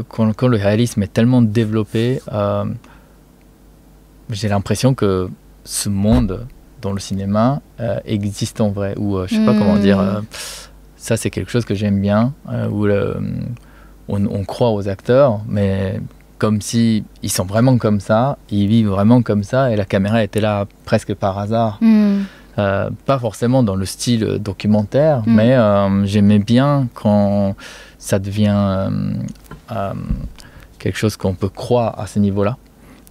A: quand le réalisme est tellement développé, j'ai l'impression que ce monde dans le cinéma existe en vrai, ou je sais pas comment dire, ça c'est quelque chose que j'aime bien, où on croit aux acteurs, mais comme si ils sont vraiment comme ça, ils vivent vraiment comme ça, et la caméra était là presque par hasard. Pas forcément dans le style documentaire, mais j'aimais bien quand ça devient quelque chose qu'on peut croire à ce niveau-là,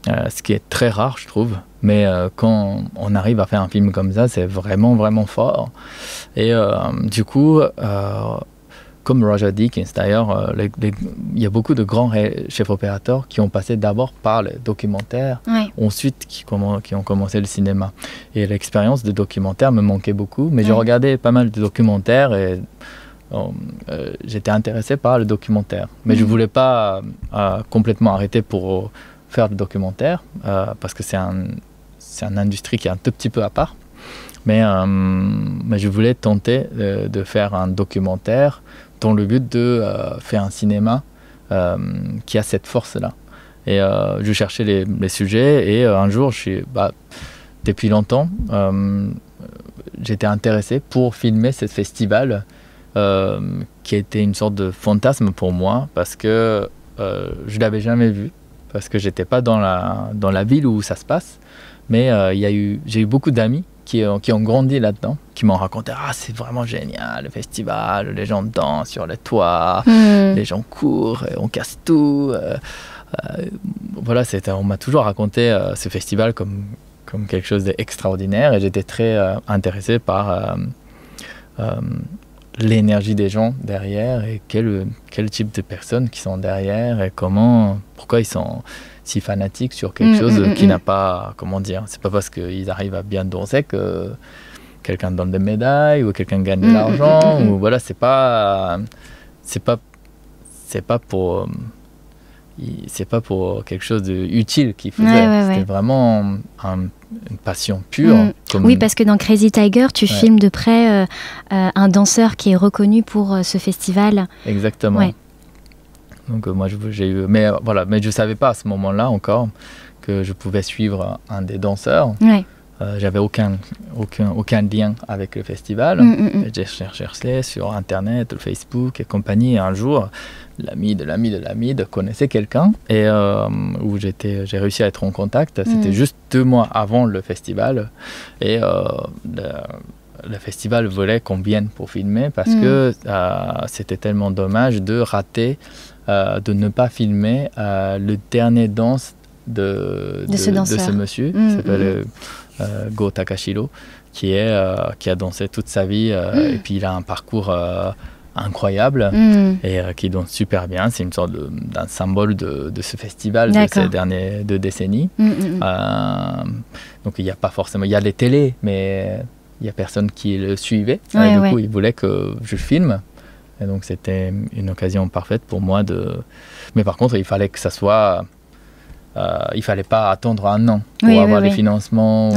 A: ce qui est très rare, je trouve. Mais quand on arrive à faire un film comme ça, c'est vraiment, vraiment fort. Et du coup, comme Roger Deakins, d'ailleurs, il y a beaucoup de grands chefs opérateurs qui ont passé d'abord par le documentaire, ensuite qui ont commencé le cinéma. Et l'expérience de documentaire me manquait beaucoup, mais j'ai regardé pas mal de documentaires et j'étais intéressé par le documentaire. Mais je ne voulais pas complètement arrêter pour faire du documentaire, parce que c'est une industrie qui est un tout petit peu à part. Mais je voulais tenter de faire un documentaire dans le but de faire un cinéma qui a cette force-là. Et je cherchais les sujets et un jour, depuis longtemps, j'étais intéressé pour filmer ce festival qui était une sorte de fantasme pour moi parce que je ne l'avais jamais vu, parce que je n'étais pas dans la ville où ça se passe. Mais j'ai eu beaucoup d'amis qui ont grandi là-dedans, qui m'ont raconté « Ah, c'est vraiment génial, le festival, les gens dansent sur les toits, les gens courent, on casse tout. » Voilà, on m'a toujours raconté ce festival comme quelque chose d'extraordinaire et j'étais très intéressé par l'énergie des gens derrière et quel type de personnes qui sont derrière et pourquoi ils sont si fanatiques sur quelque chose qui n'a pas, comment dire, c'est pas parce qu'ils arrivent à bien danser que quelqu'un donne des médailles ou quelqu'un gagne de l'argent ou voilà, c'est pas pour quelque chose d'utile qu'ils faisaient. C'était vraiment une passion pure.
B: Oui, parce que dans Crazy Tiger, tu filmes de près un danseur qui est reconnu pour ce festival.
A: Exactement. Ouais. Donc moi j'ai eu, mais je savais pas à ce moment-là encore que je pouvais suivre un des danseurs. Ouais. J'avais aucun lien avec le festival. J'ai cherché sur Internet, Facebook et compagnie. Et un jour, l'ami de l'ami connaissait quelqu'un et où j'ai réussi à être en contact. C'était juste 2 mois avant le festival et le festival voulait qu'on vienne pour filmer parce que c'était tellement dommage de rater, de ne pas filmer le dernier danse de ce monsieur qui s'appelle Go Takashiro, qui a dansé toute sa vie et puis il a un parcours incroyable et qui danse super bien. C'est une sorte d'un symbole de ce festival de ces dernières 2 décennies. Donc il n'y a pas forcément, il y a les télés, mais il n'y a personne qui le suivait. Du coup, il voulait que je filme. Et donc c'était une occasion parfaite pour moi Mais par contre, il fallait que ça soit... il fallait pas attendre 1 an pour avoir les financements.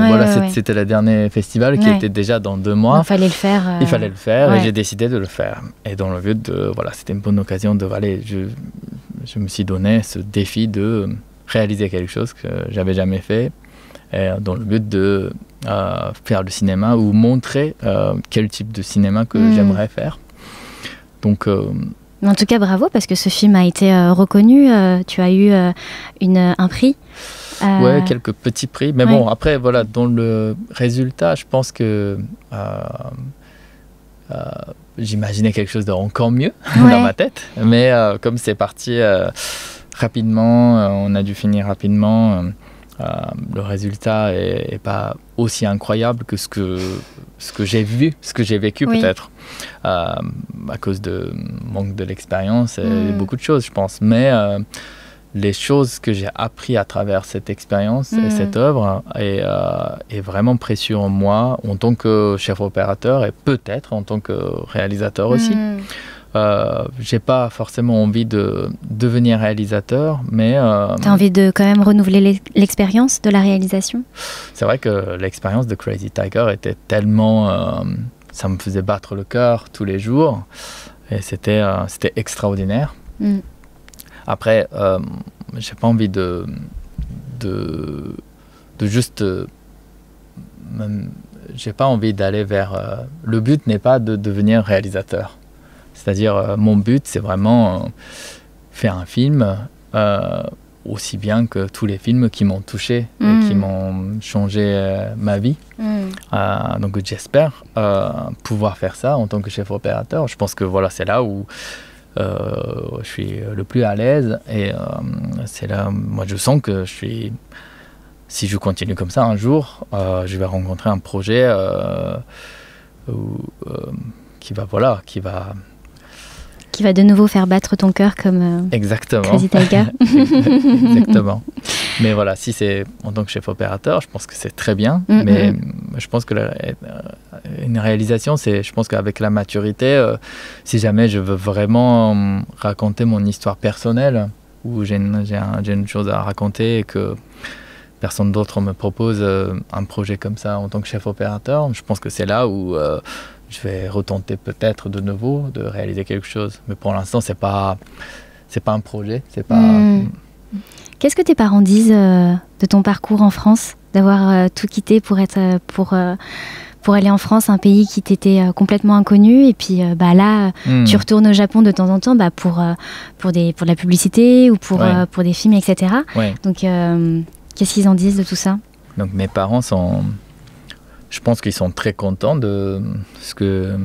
A: C'était le dernier festival qui était déjà dans 2 mois.
B: Il fallait le faire.
A: Il fallait le faire et j'ai décidé de le faire. Et dans le but c'était une bonne occasion de... je me suis donné ce défi de réaliser quelque chose que j'avais jamais fait. Et dans le but de faire le cinéma ou montrer quel type de cinéma que j'aimerais faire. Donc...
B: En tout cas, bravo, parce que ce film a été reconnu. Tu as eu un prix.
A: Ouais, quelques petits prix. Mais bon, après, dans le résultat, je pense que j'imaginais quelque chose d'encore mieux dans ma tête. Mais comme c'est parti rapidement, on a dû finir rapidement. Le résultat est pas aussi incroyable que ce que j'ai vu, ce que j'ai vécu peut-être, à cause de manque de l'expérience et beaucoup de choses, je pense. Mais les choses que j'ai appris à travers cette expérience et cette œuvre est vraiment précieux en moi en tant que chef opérateur et peut-être en tant que réalisateur aussi. J'ai pas forcément envie de devenir réalisateur, mais...
B: T'as envie de quand même renouveler l'expérience de la réalisation ?
A: C'est vrai que l'expérience de Crazy Tiger était tellement... ça me faisait battre le cœur tous les jours, et c'était extraordinaire. Après, j'ai pas envie de juste... j'ai pas envie d'aller vers... le but n'est pas de devenir réalisateur. C'est-à-dire, mon but, c'est vraiment faire un film aussi bien que tous les films qui m'ont touché et qui m'ont changé ma vie. Donc j'espère pouvoir faire ça en tant que chef opérateur. Je pense que voilà, c'est là où je suis le plus à l'aise et c'est là, moi je sens que si je continue comme ça un jour, je vais rencontrer un projet qui
B: va de nouveau faire battre ton cœur comme
A: exactement.
B: Crazy Tiger.
A: Exactement. Mais voilà, si c'est en tant que chef opérateur, je pense que c'est très bien. Mais je pense que une réalisation, je pense qu'avec la maturité, si jamais je veux vraiment raconter mon histoire personnelle, ou j'ai une chose à raconter et que personne d'autre me propose un projet comme ça en tant que chef opérateur, je pense que c'est là où je vais retenter peut-être de nouveau de réaliser quelque chose. Mais pour l'instant, c'est pas un projet. C'est pas.
B: Qu'est-ce que tes parents disent de ton parcours en France, d'avoir tout quitté pour aller en France, un pays qui t'était complètement inconnu, et puis là, tu retournes au Japon de temps en temps pour de la publicité ou pour des films, etc.
A: Ouais.
B: Donc, qu'est-ce qu'ils en disent de tout ça?
A: Donc mes parents je pense qu'ils sont très contents de ce que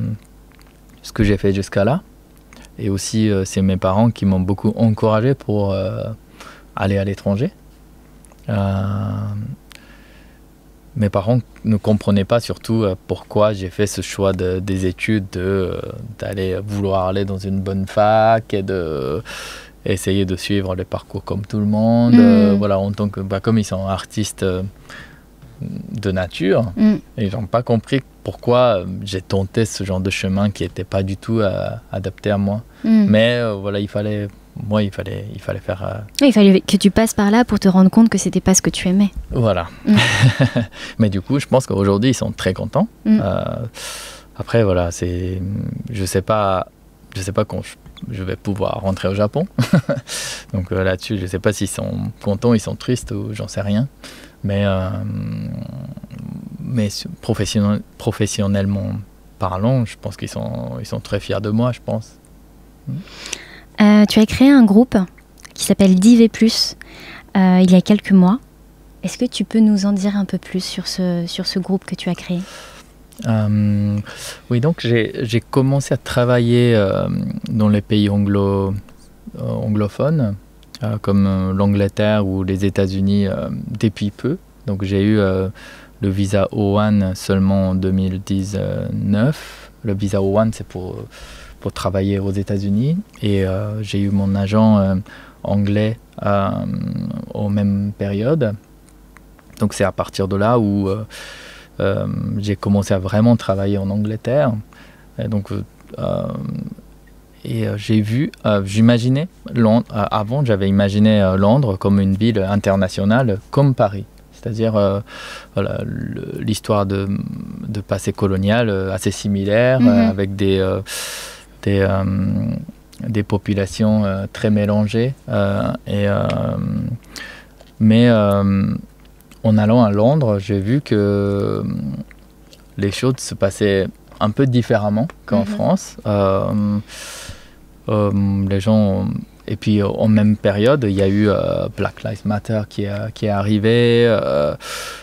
A: j'ai fait jusqu'à là. Et aussi, c'est mes parents qui m'ont beaucoup encouragé pour aller à l'étranger. Mes parents ne comprenaient pas surtout pourquoi j'ai fait ce choix des études, d'aller vouloir aller dans une bonne fac et essayer de suivre les parcours comme tout le monde. Voilà, en tant que, comme ils sont artistes de nature, et ils n'ont pas compris pourquoi j'ai tenté ce genre de chemin qui n'était pas du tout adapté à moi. Mais voilà, il fallait faire...
B: Il fallait que tu passes par là pour te rendre compte que c'était pas ce que tu aimais.
A: Voilà. Mais du coup, je pense qu'aujourd'hui, ils sont très contents. Après, voilà, je sais pas quand je vais pouvoir rentrer au Japon. Donc là-dessus, je sais pas s'ils sont contents, ils sont tristes ou j'en sais rien. Mais professionnellement parlant, je pense qu'ils sont très fiers de moi, je pense.
B: Tu as créé un groupe qui s'appelle Div+, il y a quelques mois. Est-ce que tu peux nous en dire un peu plus sur ce groupe que tu as créé?
A: Oui, donc j'ai commencé à travailler dans les pays anglophones, comme l'Angleterre ou les États-Unis depuis peu. Donc j'ai eu le visa O1 seulement en 2019. Le visa O1, c'est pour travailler aux États-Unis. Et j'ai eu mon agent anglais aux mêmes périodes. Donc c'est à partir de là où j'ai commencé à vraiment travailler en Angleterre. Et donc, j'ai vu, j'imaginais Londres, avant j'avais imaginé Londres comme une ville internationale comme Paris. C'est-à-dire voilà, l'histoire de passé colonial assez similaire, avec des populations très mélangées. Mais en allant à Londres, j'ai vu que les choses se passaient un peu différemment qu'en France. Les gens... Et puis en même période, il y a eu Black Lives Matter qui est arrivé.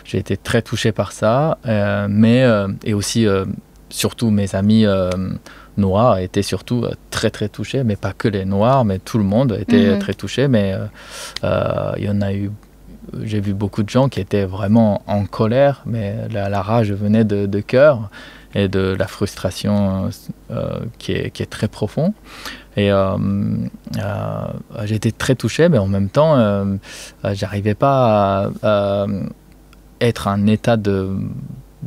A: J'ai été très touché par ça. Et aussi, surtout mes amis noirs étaient surtout très très touchés. Mais pas que les noirs, mais tout le monde était très touché. Mais il y en a eu... J'ai vu beaucoup de gens qui étaient vraiment en colère, mais la rage venait de cœur et de la frustration qui est très profonde. Et j'étais très touché, mais en même temps, j'arrivais pas à être en état de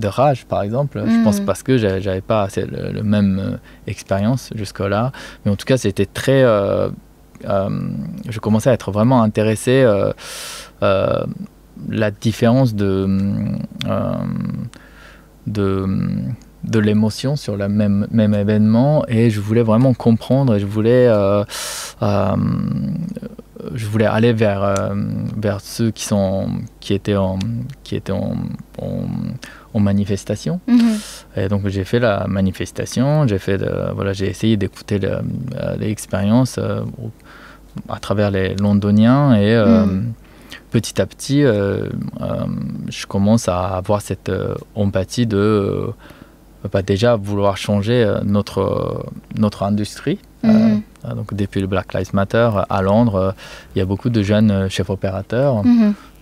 A: rage, par exemple. Je pense parce que j'avais pas le même expérience jusque-là. Mais en tout cas, c'était très... je commençais à être vraiment intéressé la différence de l'émotion sur le même événement, et je voulais vraiment comprendre, et je voulais aller vers ceux qui étaient en manifestation. Et donc j'ai fait la manifestation, j'ai essayé d'écouter l'expérience à travers les Londoniens et petit à petit, je commence à avoir cette empathie de déjà vouloir changer notre industrie. Donc depuis le Black Lives Matter à Londres, il y a beaucoup de jeunes chefs opérateurs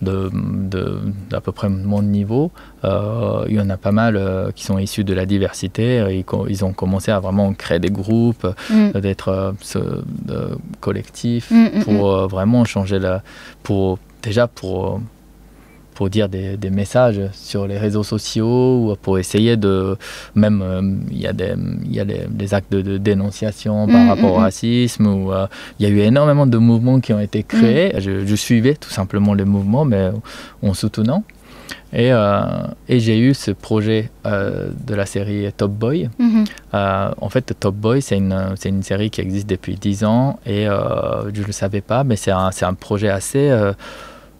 A: d'à peu près mon niveau. Il y en a pas mal qui sont issus de la diversité. Ils ont commencé à vraiment créer des groupes, d'être collectifs pour vraiment changer pour dire des messages sur les réseaux sociaux, ou pour essayer de... Même, il y a des actes de dénonciation par rapport au racisme. Il y a eu énormément de mouvements qui ont été créés. Je suivais tout simplement les mouvements, mais en soutenant. Et j'ai eu ce projet de la série Top Boy. En fait, Top Boy, c'est une série qui existe depuis 10 ans. Et je ne le savais pas, mais c'est un projet assez...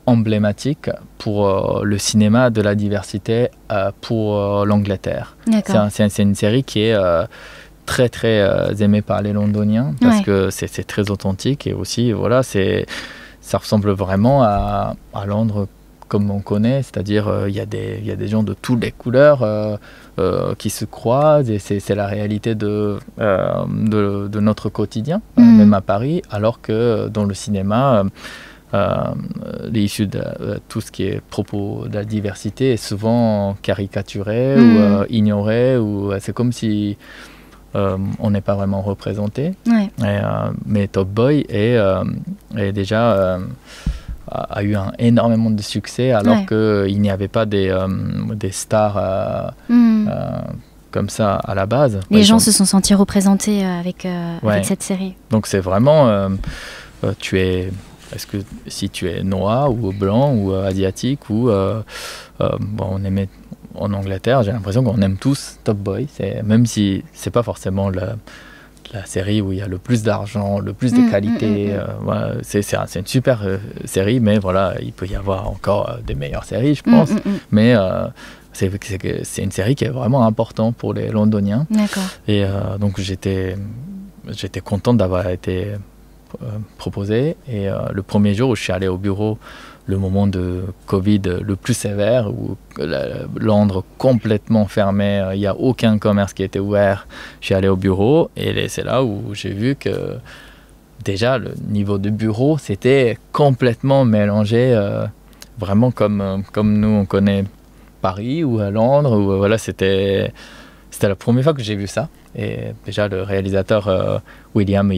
A: emblématique pour le cinéma de la diversité pour l'Angleterre. C'est une série qui est très très aimée par les Londoniens parce que c'est très authentique et aussi voilà, ça ressemble vraiment à Londres comme on connaît, c'est-à-dire il y a des gens de toutes les couleurs qui se croisent et c'est la réalité de notre quotidien, même à Paris, alors que dans le cinéma l'issue de tout ce qui est propos de la diversité est souvent caricaturé ou ignoré, ou c'est comme si on n'est pas vraiment représenté. Mais Top Boy est déjà a eu énormément de succès alors qu'il n'y avait pas des stars comme ça à la base.
B: Les gens se sont sentis représentés avec cette série.
A: Donc c'est vraiment est-ce que si tu es noir ou blanc ou asiatique ou on aimait en Angleterre, j'ai l'impression qu'on aime tous Top Boy, même si c'est pas forcément la série où il y a le plus d'argent, le plus de qualité. Voilà, c'est une super série, mais voilà, il peut y avoir encore des meilleures séries, je pense. Mais c'est une série qui est vraiment importante pour les Londoniens. Et donc j'étais content d'avoir été proposé. Et le premier jour où je suis allé au bureau, le moment de Covid le plus sévère, où Londres complètement fermé, il n'y a aucun commerce qui était ouvert, je suis allé au bureau et c'est là où j'ai vu que déjà le niveau de bureau c'était complètement mélangé, vraiment comme nous on connaît Paris ou à Londres, où voilà, c'était la première fois que j'ai vu ça. Et déjà le réalisateur William,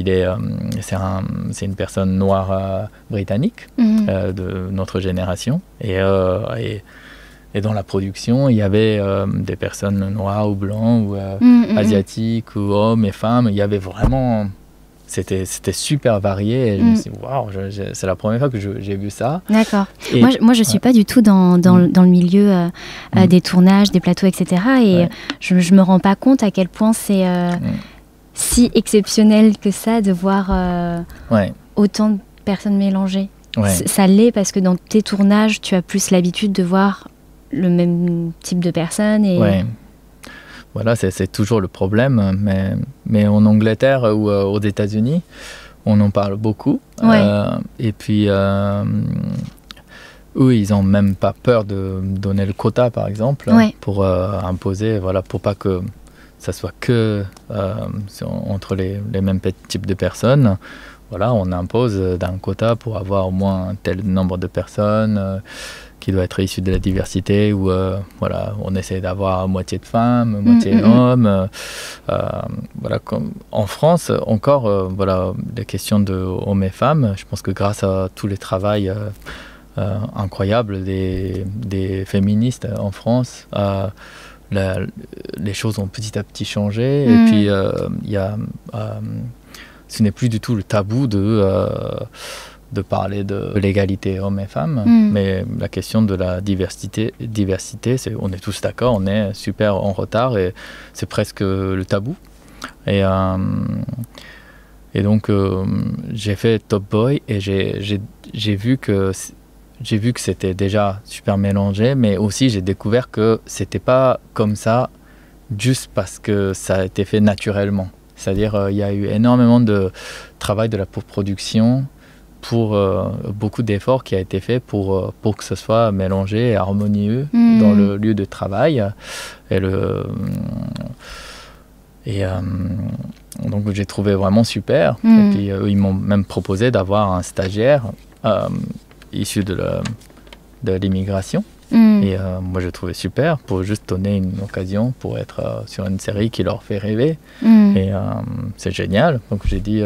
A: c'est une personne noire britannique de notre génération, et dans la production il y avait des personnes noires ou blancs ou asiatiques ou hommes et femmes. Il y avait vraiment, c'était super varié et je me suis dit waouh, c'est la première fois que j'ai vu ça.
B: D'accord. Moi je suis pas du tout dans le milieu des tournages, des plateaux, etc. Et je me rends pas compte à quel point c'est si exceptionnel que ça de voir autant de personnes mélangées. Ça l'est parce que dans tes tournages tu as plus l'habitude de voir le même type de personnes et...
A: Voilà, c'est toujours le problème, mais en Angleterre ou aux États-Unis, on en parle beaucoup. Et puis, eux, ils n'ont même pas peur de donner le quota, par exemple, pour imposer, voilà, pour pas que ça soit que entre les mêmes types de personnes. Voilà, on impose d'un quota pour avoir au moins un tel nombre de personnes qui doit être issu de la diversité, ou voilà, on essaie d'avoir moitié de femmes, moitié hommes. Voilà, en France, encore, voilà, les questions de hommes et femmes, je pense que grâce à tous les travaux incroyables des féministes en France, les choses ont petit à petit changé. Et puis, ce n'est plus du tout le tabou de parler de l'égalité hommes et femmes, mais la question de la diversité, on est tous d'accord, on est super en retard et c'est presque le tabou. Et donc j'ai fait Top Boy et j'ai vu que c'était déjà super mélangé, mais aussi j'ai découvert que c'était pas comme ça juste parce que ça a été fait naturellement. C'est-à-dire il y a eu énormément de travail de la production pour beaucoup d'efforts qui a été fait pour que ce soit mélangé et harmonieux dans le lieu de travail. Donc j'ai trouvé vraiment super. Et puis ils m'ont même proposé d'avoir un stagiaire issu de l'immigration. Et moi je trouvais super pour juste donner une occasion pour être sur une série qui leur fait rêver. Et c'est génial. Donc j'ai dit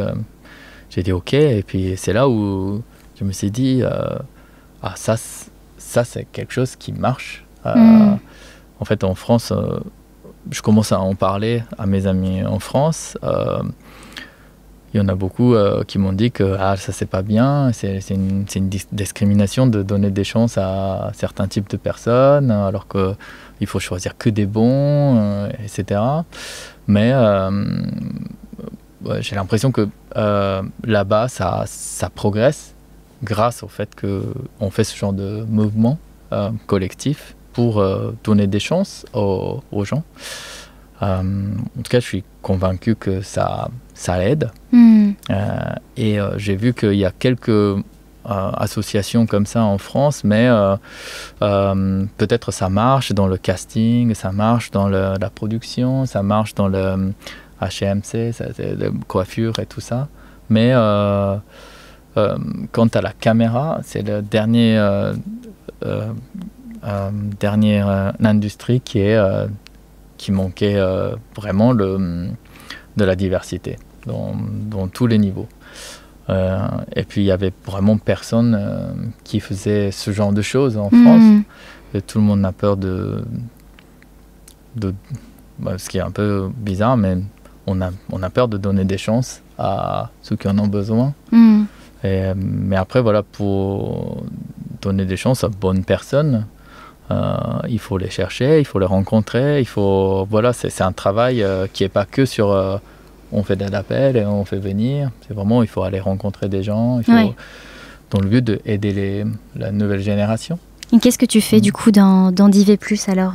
A: ok. Et puis c'est là où je me suis dit ça c'est quelque chose qui marche. En fait en France, je commence à en parler à mes amis en France. Il y en a beaucoup qui m'ont dit que ça c'est pas bien, c'est une discrimination de donner des chances à certains types de personnes, alors qu'il faut choisir que des bons, etc. Mais j'ai l'impression que là-bas ça progresse grâce au fait qu'on fait ce genre de mouvement collectif pour donner des chances aux gens. En tout cas, je suis convaincu que ça aide. Et j'ai vu qu'il y a quelques associations comme ça en France, mais peut-être ça marche dans le casting, ça marche dans la production, ça marche dans le HMC, la coiffure et tout ça. Mais quant à la caméra, c'est le dernière industrie qui manquait vraiment de la diversité dans tous les niveaux. Et puis il y avait vraiment personne qui faisait ce genre de choses en France. Et tout le monde a peur ce qui est un peu bizarre, mais on a peur de donner des chances à ceux qui en ont besoin. Mais après, voilà, pour donner des chances à bonnes personnes, il faut les chercher, il faut les rencontrer, c'est un travail qui n'est pas que sur on fait des appels et on fait venir. C'est vraiment, il faut aller rencontrer des gens, dans le but d'aider la nouvelle génération.
B: Et qu'est-ce que tu fais du coup dans Divé Plus alors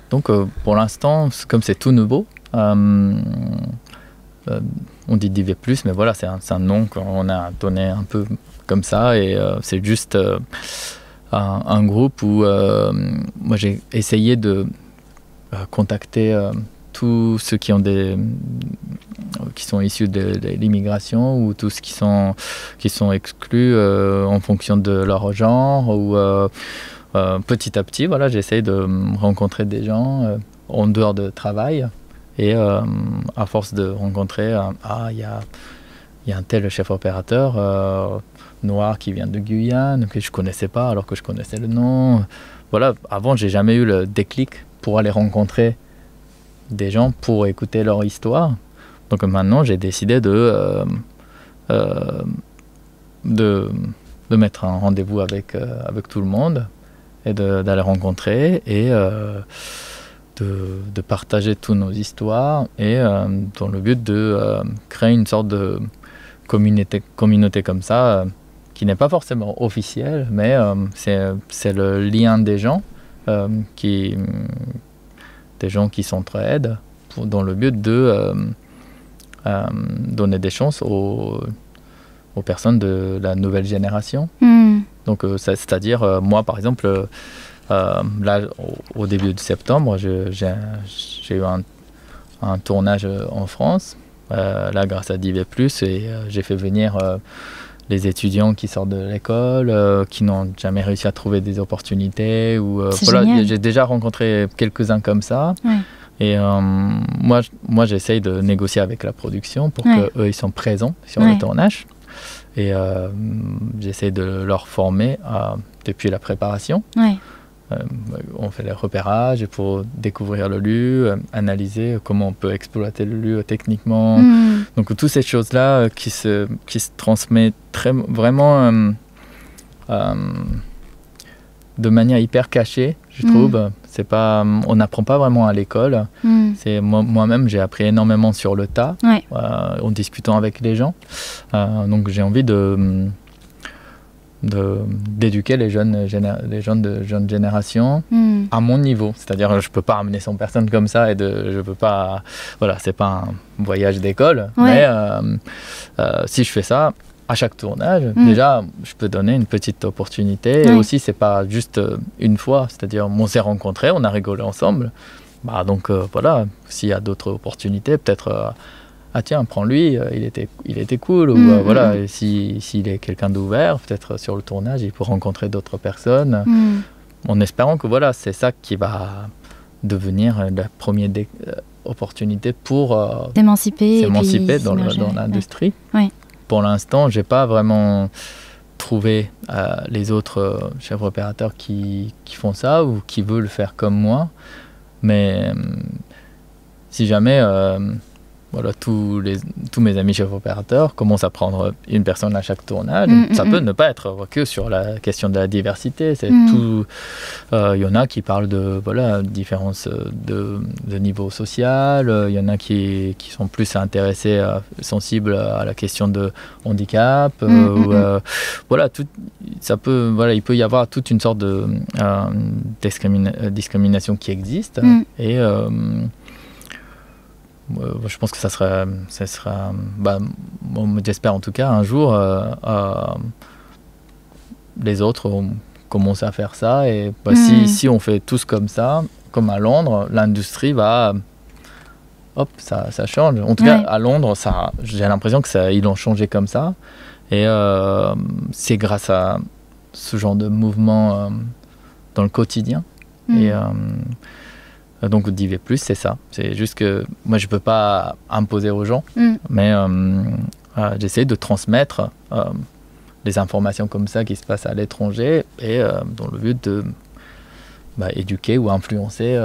A: Donc pour l'instant, comme c'est tout nouveau, on dit Divé Plus, mais voilà, c'est un nom qu'on a donné un peu comme ça, et c'est juste un groupe où moi j'ai essayé de contacter tous ceux qui sont issus de l'immigration, ou tous qui sont exclus en fonction de leur genre, ou petit à petit, voilà, j'essaye de rencontrer des gens en dehors de travail, et à force de rencontrer, il y a un tel chef opérateur noir qui vient de Guyane que je connaissais pas alors que je connaissais le nom. Voilà, avant j'ai jamais eu le déclic pour aller rencontrer des gens pour écouter leur histoire. Donc maintenant j'ai décidé de mettre un rendez-vous avec tout le monde et d'aller rencontrer et de partager toutes nos histoires, et dans le but de créer une sorte de communauté comme ça, qui n'est pas forcément officielle, mais c'est le lien des gens, des gens qui s'entraident dans le but de donner des chances aux personnes de la nouvelle génération. Donc c'est-à-dire moi par exemple, là au début de septembre, j'ai eu un tournage en France, là grâce à Divé Plus, et j'ai fait venir les étudiants qui sortent de l'école, qui n'ont jamais réussi à trouver des opportunités, voilà, j'ai déjà rencontré quelques-uns comme ça. Et moi j'essaye de négocier avec la production pour qu'eux ils sont présents sur le tournage, et j'essaye de leur former depuis la préparation. On fait les repérages pour découvrir le lieu, analyser comment on peut exploiter le lieu techniquement. Donc toutes ces choses-là qui se transmettent vraiment de manière hyper cachée, je trouve. C'est pas, on n'apprend pas vraiment à l'école. C'est moi-même, j'ai appris énormément sur le tas, en discutant avec les gens. Donc j'ai envie d'éduquer les gens de jeune génération à mon niveau. C'est-à-dire, je peux pas amener 100 personnes comme ça, je peux pas, voilà, c'est pas un voyage d'école, mais si je fais ça, à chaque tournage, déjà, je peux donner une petite opportunité. Et aussi, c'est pas juste une fois. C'est-à-dire, on s'est rencontrés, on a rigolé ensemble. Donc, voilà, s'il y a d'autres opportunités, peut-être, tiens, prends-lui, il était cool. Ou voilà, et s'il est quelqu'un d'ouvert, peut-être sur le tournage, il peut rencontrer d'autres personnes. En espérant que, voilà, c'est ça qui va devenir la première opportunité pour s'émanciper dans l'industrie.
B: Ouais.
A: Pour l'instant, je n'ai pas vraiment trouvé les autres chefs opérateurs qui font ça ou qui veulent faire comme moi. Mais si jamais voilà, tous mes amis chefs opérateurs commencent à prendre une personne à chaque tournage, ça peut ne pas être que sur la question de la diversité. C'est tout. Il y en a qui parlent de différence de niveau social. Il y en a qui sont plus intéressés, sensibles à la question de handicap. Voilà, ça peut. Voilà, il peut y avoir toute une sorte de discrimination qui existe et je pense que ça sera j'espère en tout cas un jour les autres ont commencé à faire ça et si on fait tous comme ça, comme à Londres, l'industrie va ça change. En tout cas à Londres, j'ai l'impression que ils l'ont changé comme ça et c'est grâce à ce genre de mouvement dans le quotidien et donc DV+, c'est ça. C'est juste que moi, je ne peux pas imposer aux gens, mais j'essaie de transmettre des informations comme ça qui se passent à l'étranger et dans le but de éduquer ou influencer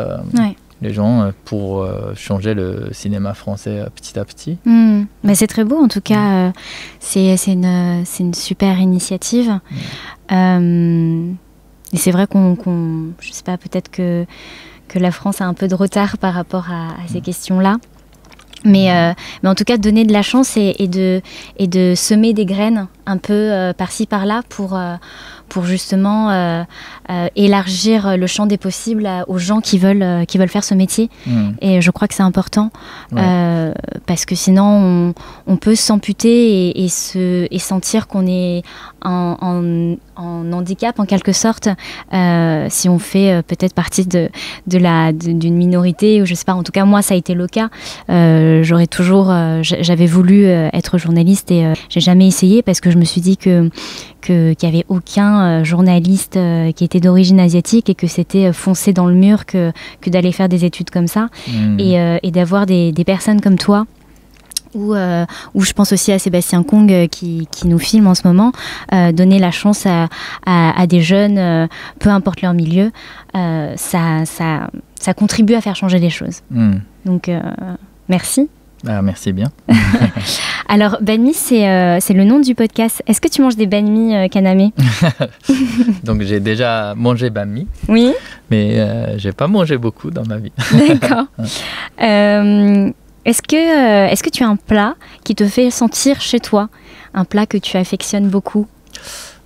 A: les gens pour changer le cinéma français petit à petit.
B: Mais c'est très beau, en tout cas. C'est une super initiative. Et c'est vrai je ne sais pas, peut-être que la France a un peu de retard par rapport à ces questions-là. Mais en tout cas, donner de la chance et de semer des graines un peu par-ci, par-là pour justement élargir le champ des possibles aux gens qui veulent faire ce métier. Et je crois que c'est important parce que sinon, on peut s'amputer et sentir qu'on est en handicap en quelque sorte si on fait peut-être partie d'une minorité ou je sais pas, en tout cas moi ça a été le cas. J'avais voulu être journaliste et j'ai jamais essayé parce que je me suis dit qu'il n'y avait aucun journaliste qui était d'origine asiatique et que c'était foncer dans le mur que d'aller faire des études comme ça et d'avoir des personnes comme toi ou je pense aussi à Sébastien Kong qui nous filme en ce moment, donner la chance à des jeunes, peu importe leur milieu, ça contribue à faire changer les choses. Donc merci.
A: Merci bien.
B: Alors, banh mi, c'est le nom du podcast. Est-ce que tu manges des banh mi Kaname?
A: Donc, j'ai déjà mangé banh mi.
B: Oui.
A: Mais j'ai pas mangé beaucoup dans ma vie.
B: D'accord. Est-ce que tu as un plat qui te fait sentir chez toi? Un plat que tu affectionnes beaucoup?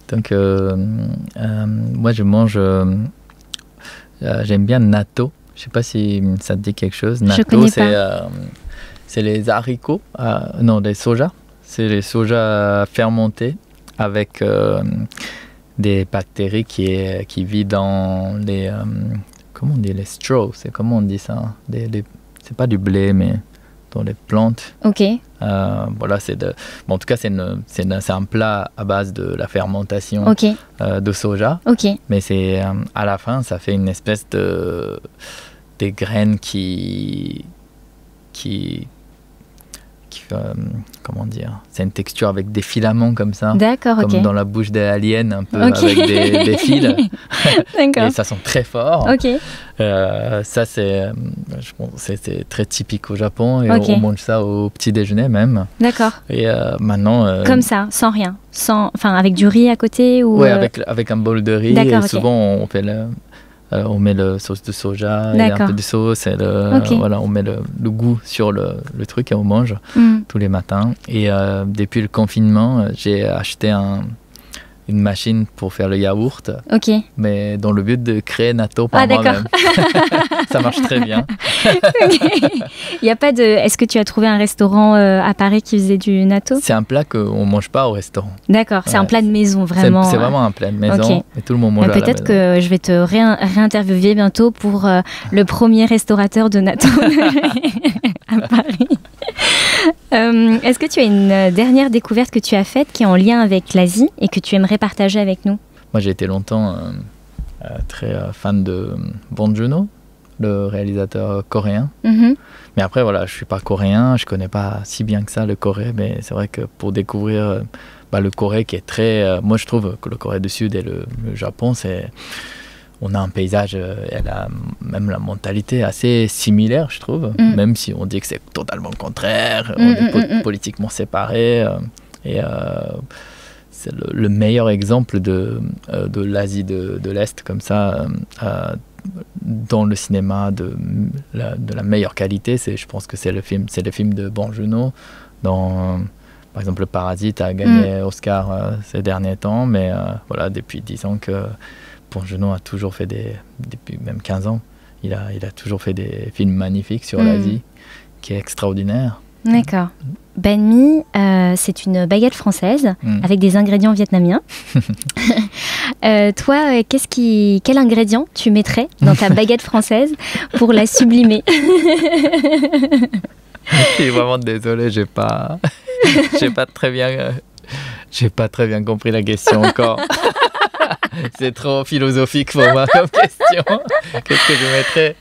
A: Donc, moi, je mange... j'aime bien natto. Je sais pas si ça te dit quelque chose. Natto,
B: je connais pas.
A: C'est les haricots, des soja. C'est les soja fermentés avec des bactéries qui vivent dans les... comment on dit? Les straws, c'est comment on dit ça? C'est pas du blé, mais dans les plantes.
B: Ok.
A: Voilà, en tout cas, c'est un plat à base de la fermentation de soja.
B: Ok.
A: Mais à la fin, ça fait une espèce des graines qui comment dire, c'est une texture avec des filaments comme ça.
B: D'accord,
A: comme dans la bouche des aliens, un peu avec des fils.
B: D'accord.
A: Et ça sent très fort.
B: Ok.
A: Ça, je pense, c'est très typique au Japon et on mange ça au petit déjeuner même.
B: D'accord.
A: Et maintenant...
B: comme ça, sans rien, avec du riz à côté ou...
A: Oui, avec un bol de riz.
B: D'accord,
A: et souvent, on met le sauce de soja et un peu de sauce et voilà, on met le goût sur le truc et on mange tous les matins. Et depuis le confinement, j'ai acheté une machine pour faire le yaourt, mais dans le but de créer natto par moi-même. Ça marche très bien.
B: Il y a pas de... Est-ce que tu as trouvé un restaurant à Paris qui faisait du natto?
A: C'est un plat qu'on ne mange pas au restaurant.
B: D'accord, c'est un plat de maison, vraiment.
A: C'est vraiment un plat de maison et tout le monde mange à la maison.
B: Peut-être que je vais te réinterviewer bientôt pour le premier restaurateur de natto à Paris. Est-ce que tu as une dernière découverte que tu as faite qui est en lien avec l'Asie et que tu aimerais partager avec nous?
A: Moi, j'ai été longtemps très fan de Bong Joon-ho, le réalisateur coréen. Mais après, voilà, je ne suis pas coréen, je ne connais pas si bien que ça le Corée, mais c'est vrai que pour découvrir le Corée qui est très... moi, je trouve que le Corée du Sud et le Japon, on a un paysage, elle a même la mentalité assez similaire, je trouve, même si on dit que c'est totalement le contraire, on est politiquement séparés. C'est le meilleur exemple de l'Asie de l'Est, comme ça, dans le cinéma de la meilleure qualité. Je pense que c'est le film de Bong Joon-ho. Par exemple, le Parasite a gagné Oscar ces derniers temps, mais voilà, depuis 10 ans que Bong Joon-ho a toujours fait depuis même 15 ans, il a toujours fait des films magnifiques sur l'Asie, qui est extraordinaire.
B: D'accord. Banh mi, c'est une baguette française avec des ingrédients vietnamiens. Toi, quel ingrédient tu mettrais dans ta baguette française pour la sublimer?
A: Je suis vraiment désolé, j'ai pas très bien compris la question encore. C'est trop philosophique pour moi comme question. Qu'est-ce que je mettrais?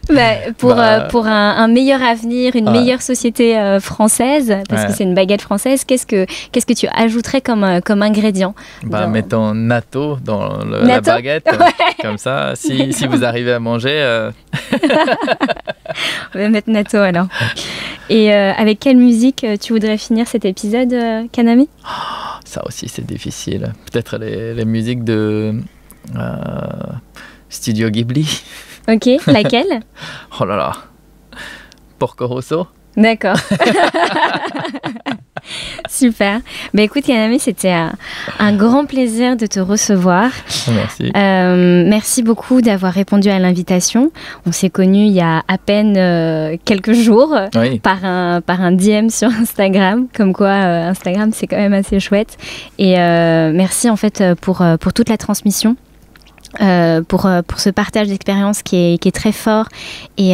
B: Pour un meilleur avenir, une meilleure société française, parce que c'est une baguette française, qu'est-ce que tu ajouterais comme ingrédient?
A: Mettons natto dans la baguette. Comme ça, si vous arrivez à manger...
B: On va mettre natto alors. Et avec quelle musique tu voudrais finir cet épisode, Kaname?
A: Ça aussi, c'est difficile. Peut-être les musiques de Studio Ghibli.
B: Ok, laquelle?
A: Oh là là, Porco Rosso.
B: D'accord. Super. Écoute, Kaname, c'était un grand plaisir de te recevoir.
A: Merci.
B: Merci beaucoup d'avoir répondu à l'invitation. On s'est connus il y a à peine quelques jours par un DM sur Instagram. Comme quoi, Instagram, c'est quand même assez chouette. Et merci en fait pour toute la transmission. Pour ce partage d'expérience qui est très fort et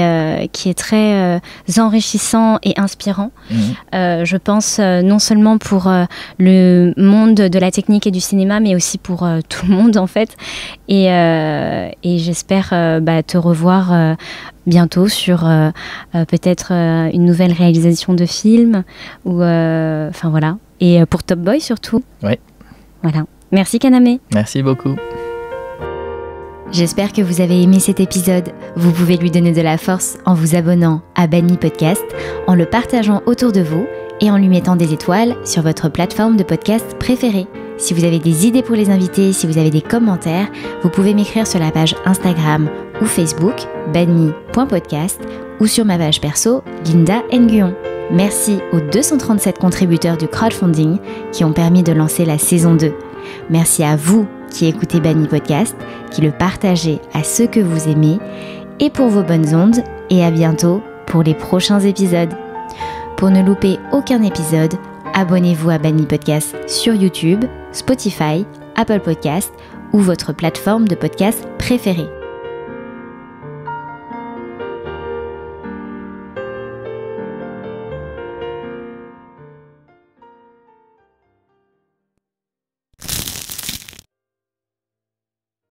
B: qui est très enrichissant et inspirant. Je pense non seulement pour le monde de la technique et du cinéma, mais aussi pour tout le monde en fait. Et j'espère te revoir bientôt sur peut-être une nouvelle réalisation de film ou voilà. Et pour Top Boy surtout.
A: Oui.
B: Voilà. Merci Kaname.
A: Merci beaucoup.
B: J'espère que vous avez aimé cet épisode. Vous pouvez lui donner de la force en vous abonnant à Banh Mi Podcast, en le partageant autour de vous et en lui mettant des étoiles sur votre plateforme de podcast préférée. Si vous avez des idées pour les invités, si vous avez des commentaires, vous pouvez m'écrire sur la page Instagram ou Facebook banhmi.podcast ou sur ma page perso Linda Nguyen. Merci aux 237 contributeurs du crowdfunding qui ont permis de lancer la saison 2. Merci à vous qui écoutez Banh Mi Podcast, qui le partagez à ceux que vous aimez, et pour vos bonnes ondes, et à bientôt pour les prochains épisodes. Pour ne louper aucun épisode, abonnez-vous à Banh Mi Podcast sur YouTube, Spotify, Apple Podcast ou votre plateforme de podcast préférée.